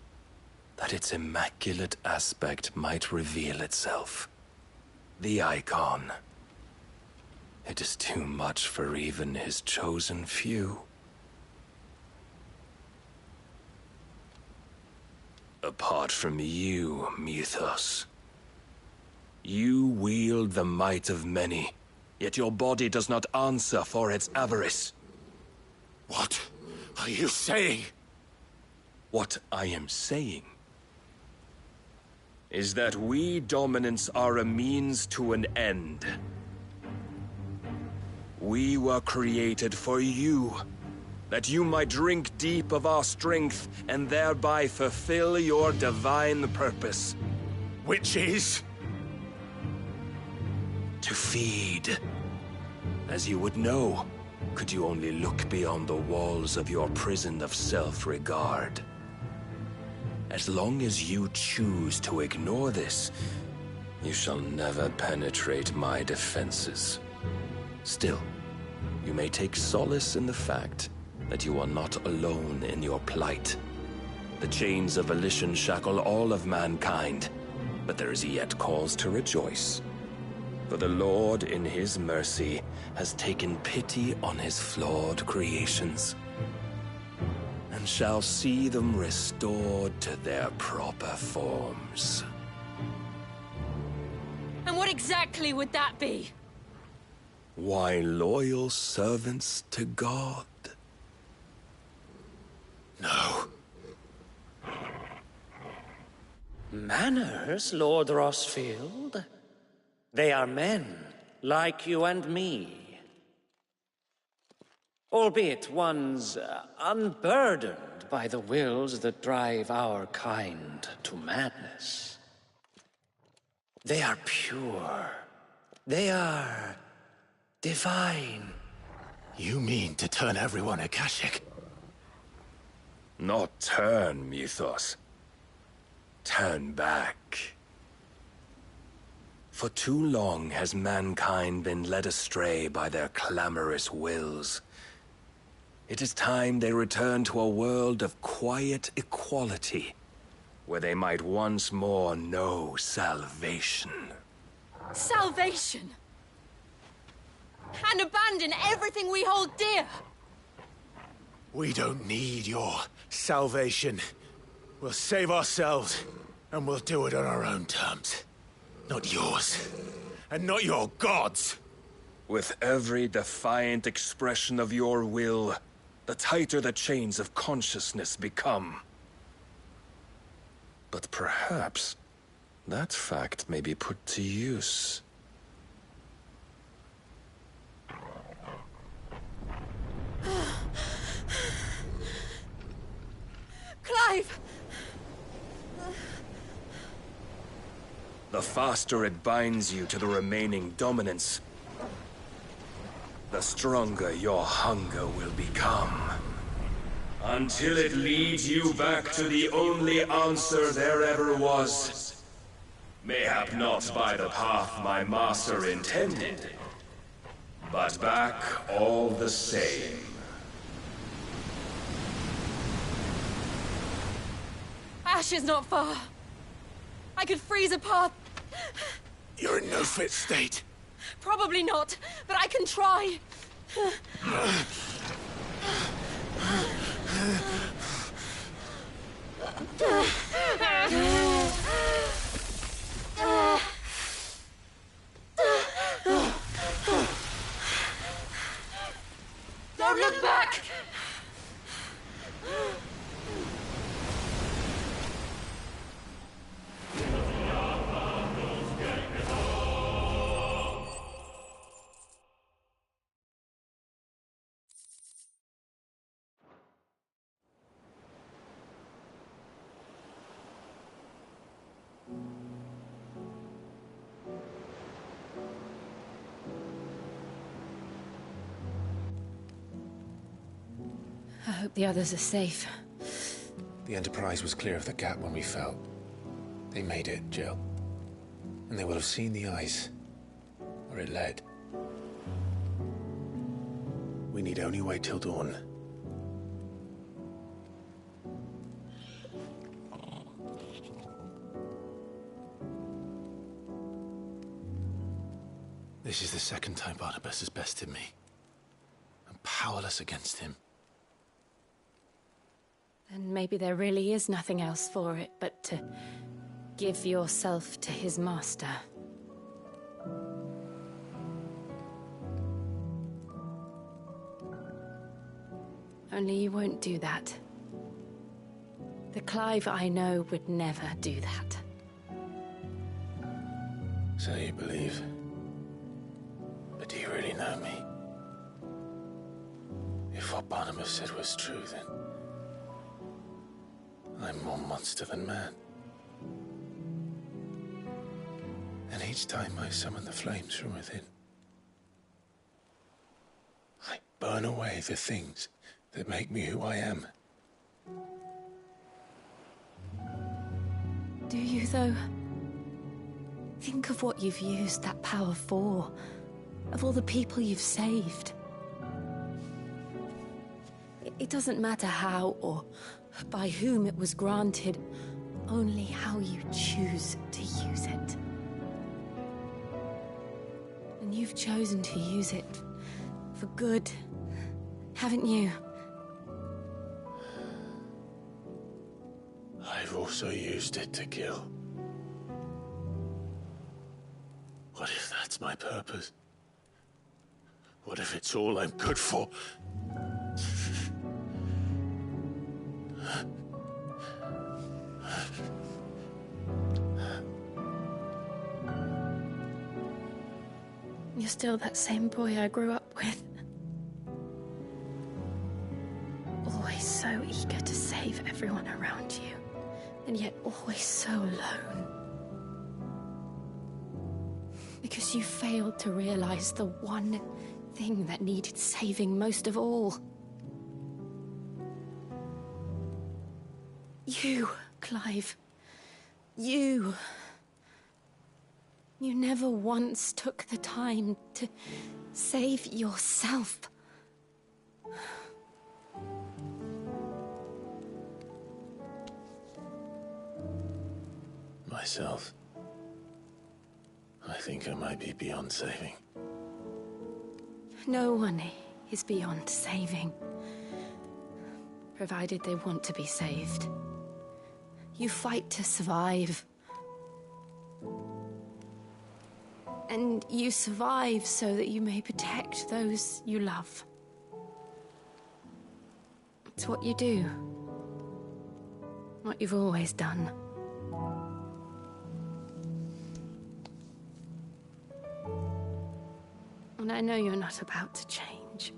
that its immaculate aspect might reveal itself. The icon. It is too much for even his chosen few. Apart from you, Mythos. You wield the might of many, yet your body does not answer for its avarice. What are you saying? What I am saying is that we dominants are a means to an end. We were created for you, that you might drink deep of our strength and thereby fulfill your divine purpose. Which is? To feed. As you would know, could you only look beyond the walls of your prison of self-regard. As long as you choose to ignore this, you shall never penetrate my defenses. Still, you may take solace in the fact that you are not alone in your plight. The chains of volition shackle all of mankind, but there is yet cause to rejoice. For the Lord, in his mercy, has taken pity on his flawed creations, and shall see them restored to their proper forms. And what exactly would that be? Why, loyal servants to God. No. Manners, Lord Rossfield? They are men, like you and me. Albeit ones unburdened by the wills that drive our kind to madness. They are pure. They are divine. You mean to turn everyone Akashic? Not turn, Mythos. Turn back. For too long has mankind been led astray by their clamorous wills. It is time they return to a world of quiet equality, where they might once more know salvation. Salvation? And abandon everything we hold dear? We don't need your salvation. We'll save ourselves, and we'll do it on our own terms. Not yours, and not your gods. With every defiant expression of your will, the tighter the chains of consciousness become. But perhaps that fact may be put to use. Clive! The faster it binds you to the remaining dominance, the stronger your hunger will become. Until it leads you back to the only answer there ever was. Mayhap not by the path my master intended, but back all the same. Ash is not far. I could freeze a path. You're in no fit state. Probably not, but I can try. Don't look back! I hope the others are safe. The Enterprise was clear of the gap when we fell. They made it, Jill. And they will have seen the eyes. it led. We need only wait till dawn. This is the second time Barnabas has bested me. I'm powerless against him. Then maybe there really is nothing else for it but to give yourself to his master. Only you won't do that. The Clive I know would never do that. So you believe? But do you really know me? If what Barnabas said was true, then I'm more monster than man. And each time I summon the flames from within, I burn away the things that make me who I am. Do you, though? Think of what you've used that power for, of all the people you've saved. It doesn't matter how or by whom it was granted, only how you choose to use it. And you've chosen to use it for good, haven't you? I've also used it to kill. What if that's my purpose? What if it's all I'm good for? You're still that same boy I grew up with. Always so eager to save everyone around you, and yet always so alone. Because you failed to realize the one thing that needed saving most of all. You, Clive. You. You never once took the time to save yourself. Myself? I think I might be beyond saving. No one is beyond saving, provided they want to be saved. You fight to survive. And you survive so that you may protect those you love. It's what you do. What you've always done. And I know you're not about to change.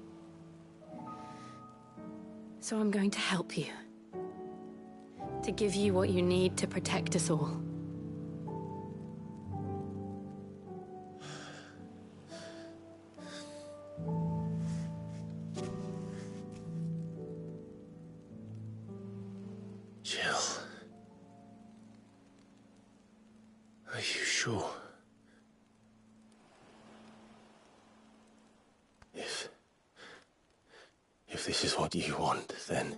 So I'm going to help you. To give you what you need to protect us all. Jill. Are you sure? If this is what you want, then...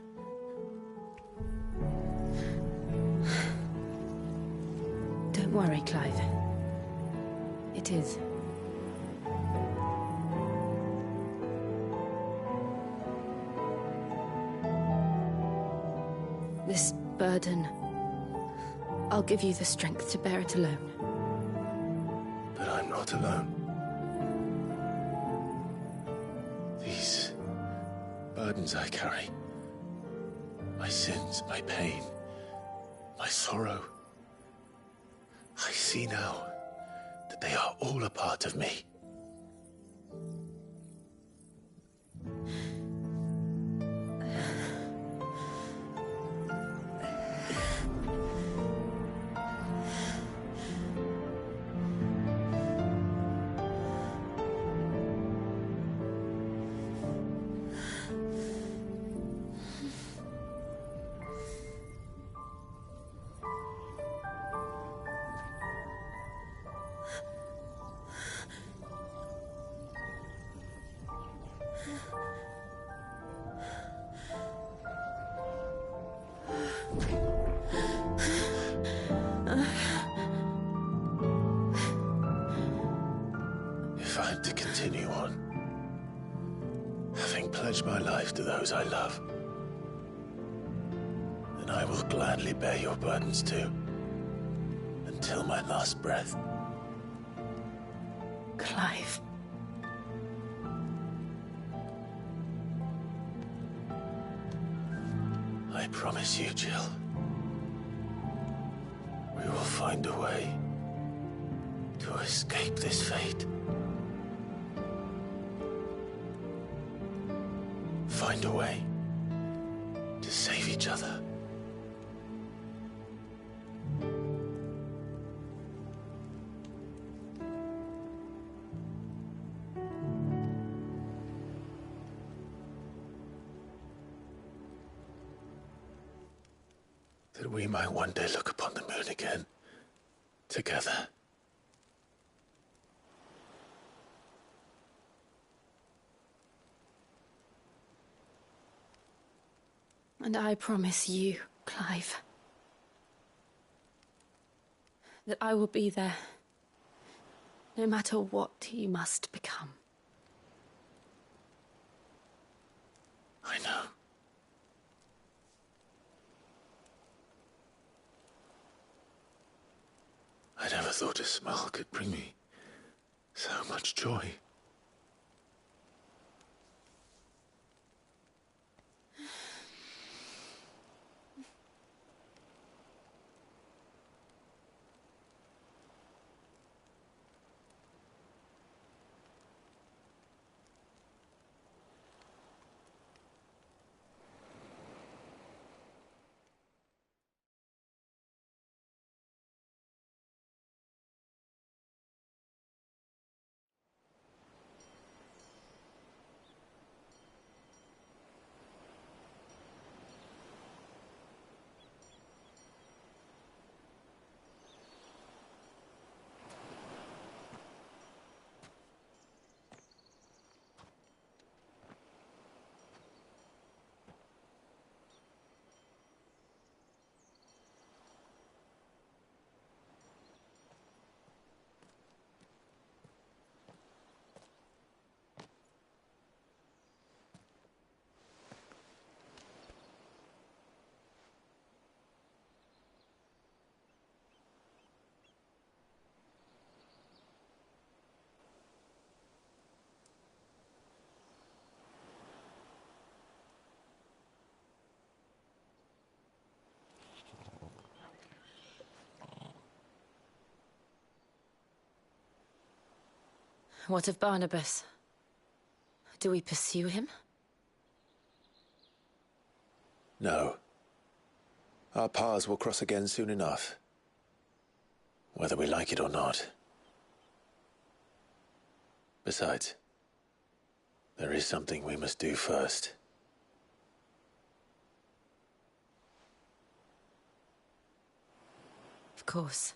Don't worry, Clive. It is. This burden, I'll give you the strength to bear it alone. But I'm not alone. These burdens I carry, my sins, my pain, my sorrow, I see now that they are all a part of me. time to continue on. Having pledged my life to those I love, then I will gladly bear your burdens too, until my last breath. Clive. I promise you, Jill, we will find a way to escape this fate. Find a way to save each other. That we might one day look upon the moon again, together. And I promise you, Clive, that I will be there, no matter what you must become. I know. I never thought a smile could bring me so much joy. What of Barnabas? Do we pursue him? No. Our paths will cross again soon enough, whether we like it or not. Besides, there is something we must do first. Of course.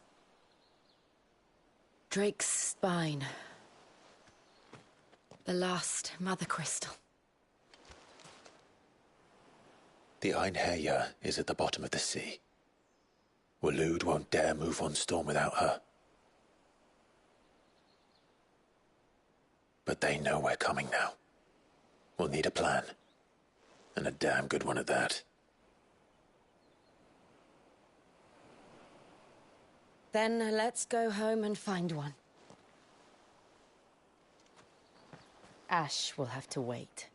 Drake's spine. The last Mother Crystal. The Einherjar is at the bottom of the sea. Waloed won't dare move on Storm without her. But they know we're coming now. We'll need a plan. And a damn good one at that. Then let's go home and find one. Ash will have to wait.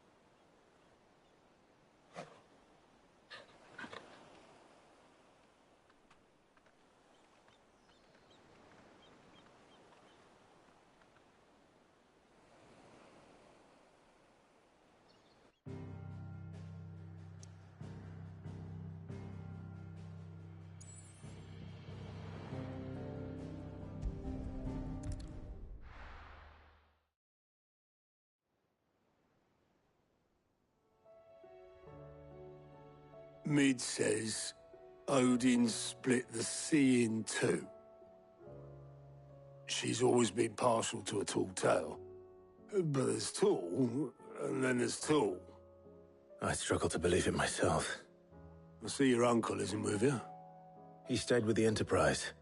Mid says Odin split the sea in two. She's always been partial to a tall tale. But there's tall, and then there's tall. I struggle to believe it myself. I see your uncle isn't with you. He stayed with the Enterprise.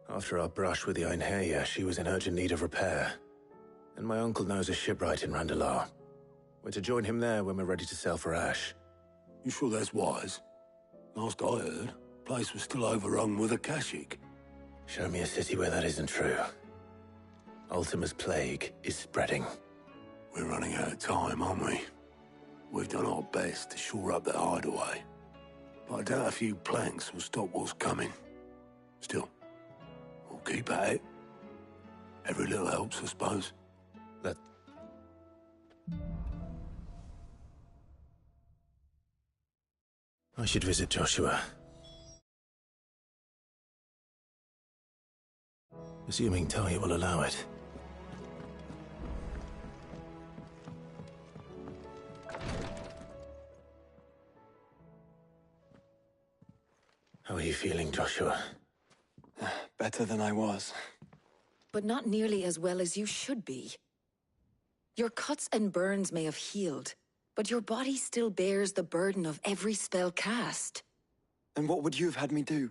After our brush with the Einherjar, she was in urgent need of repair. And my uncle knows a shipwright in Randalar. We're to join him there when we're ready to sail for Ash. You sure that's wise? Last I heard, the place was still overrun with Akashic. Show me a city where that isn't true. Ultima's plague is spreading. We're running out of time, aren't we? We've done our best to shore up that hideaway. But I doubt a few planks will stop what's coming. Still, we'll keep at it. Every little helps, I suppose. I should visit Joshua. Assuming Talia will allow it. How are you feeling, Joshua? Better than I was. But not nearly as well as you should be. Your cuts and burns may have healed, but your body still bears the burden of every spell cast. And what would you have had me do?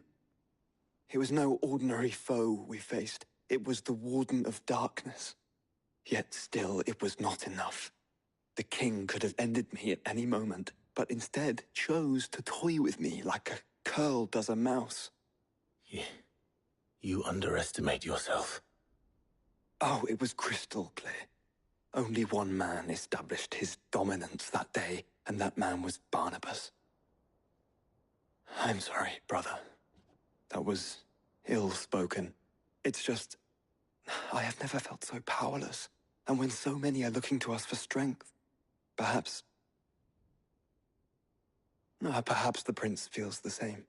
It was no ordinary foe we faced. It was the Warden of Darkness. Yet still, it was not enough. The king could have ended me at any moment, but instead chose to toy with me like a curl does a mouse. You underestimate yourself. Oh, it was crystal clear. Only one man established his dominance that day, and that man was Barnabas. I'm sorry, brother. That was ill-spoken. It's just, I have never felt so powerless. And when so many are looking to us for strength, perhaps the prince feels the same.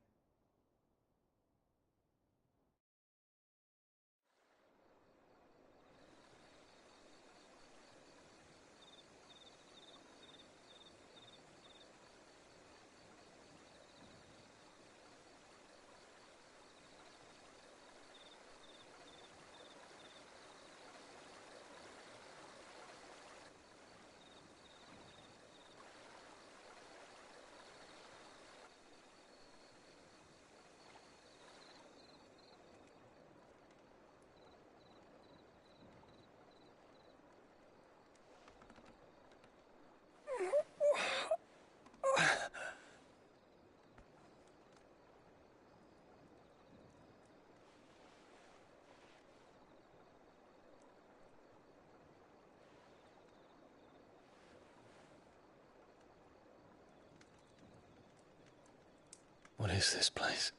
What is this place?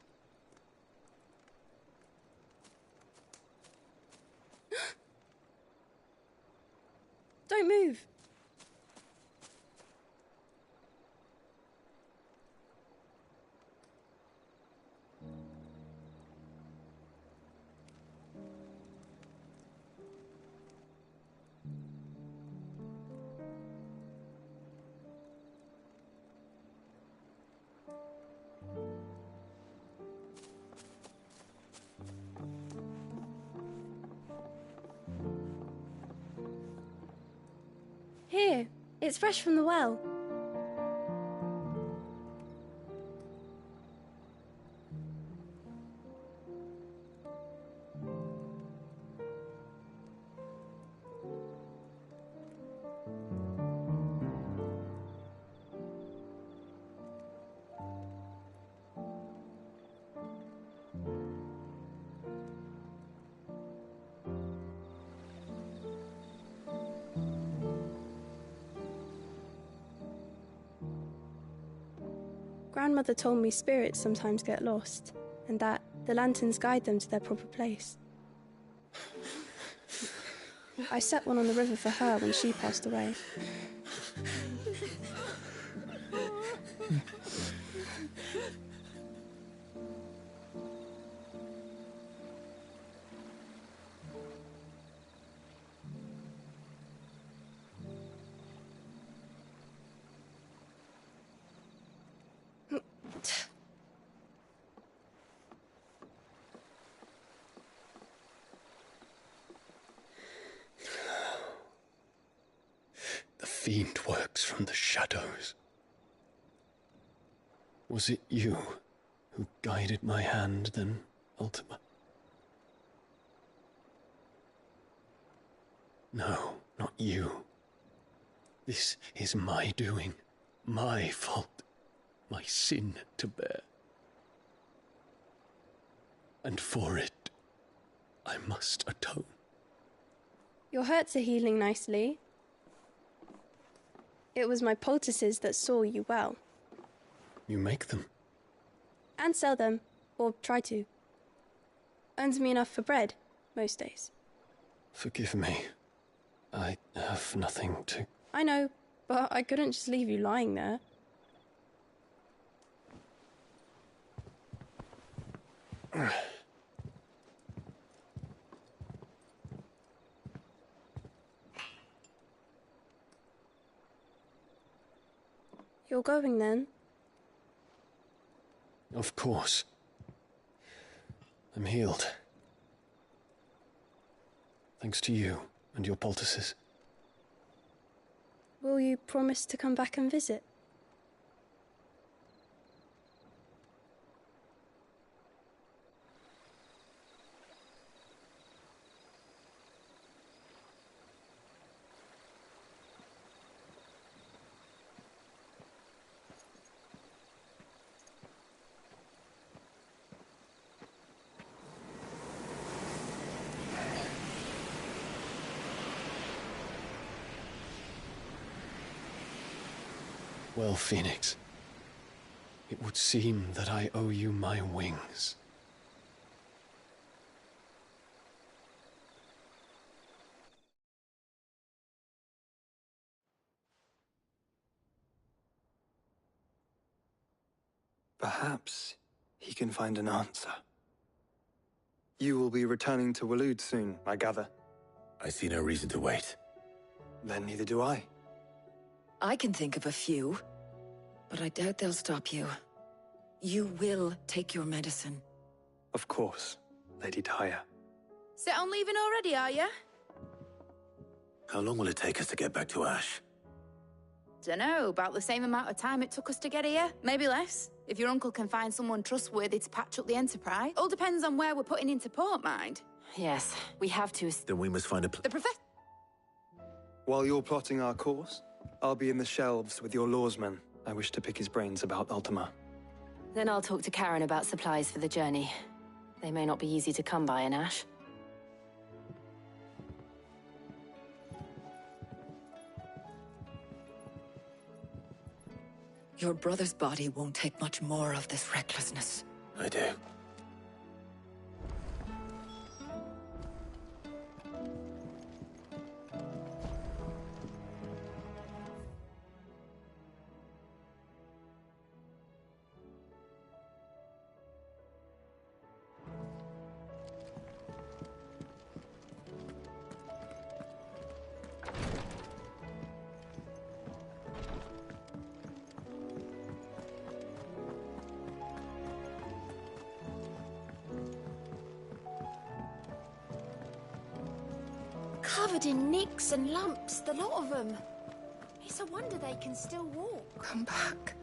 Don't move. Here, it's fresh from the well. Grandmother told me spirits sometimes get lost, and that the lanterns guide them to their proper place. I set one on the river for her when she passed away. The fiend works from the shadows. Was it you who guided my hand then, Ultima? No. not you. This is my doing, my fault, my sin to bear. And for it, I must atone. Your hurts are healing nicely. It was my poultices that saw you well. You make them? And sell them, or try to. Earns me enough for bread, most days. Forgive me. I have nothing to... I know, but I couldn't just leave you lying there. You're going then? Of course. I'm healed. Thanks to you and your poultices. Will you promise to come back and visit? Well, Phoenix, it would seem that I owe you my wings. Perhaps he can find an answer. You will be returning to Waloed soon, I gather. I see no reason to wait. Then neither do I. I can think of a few, but I doubt they'll stop you. You will take your medicine. Of course, Lady Daya. Set on leaving already, are you? How long will it take us to get back to Ash? Dunno, about the same amount of time it took us to get here. Maybe less, if your uncle can find someone trustworthy to patch up the Enterprise. All depends on where we're putting into port, mind. Yes, we have to... Then we must find a... The professor... While you're plotting our course, I'll be in the shelves with your lawsman. I wish to pick his brains about Ultima. Then I'll talk to Karen about supplies for the journey. They may not be easy to come by in Ash. Your brother's body won't take much more of this recklessness. I do. Covered in nicks and lumps, the lot of them. It's a wonder they can still walk. Come back.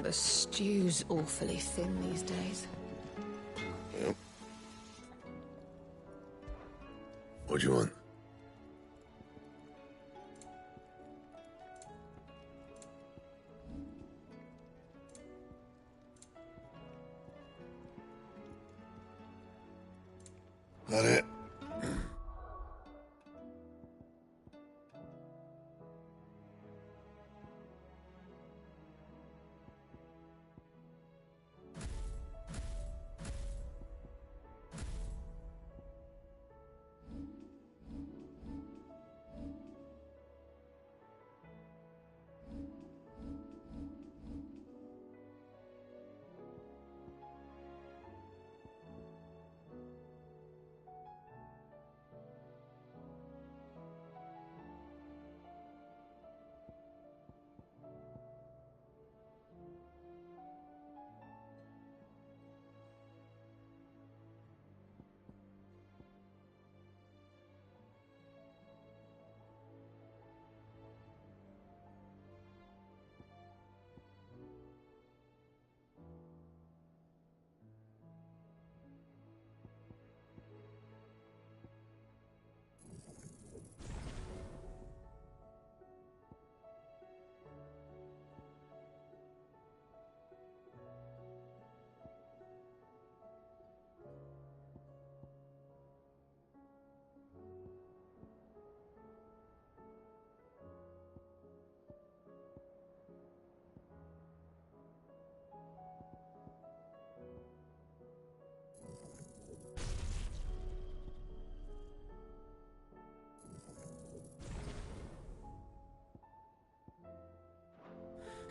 The stew's awfully thin these days. Yep. What do you want? That it?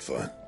Fine.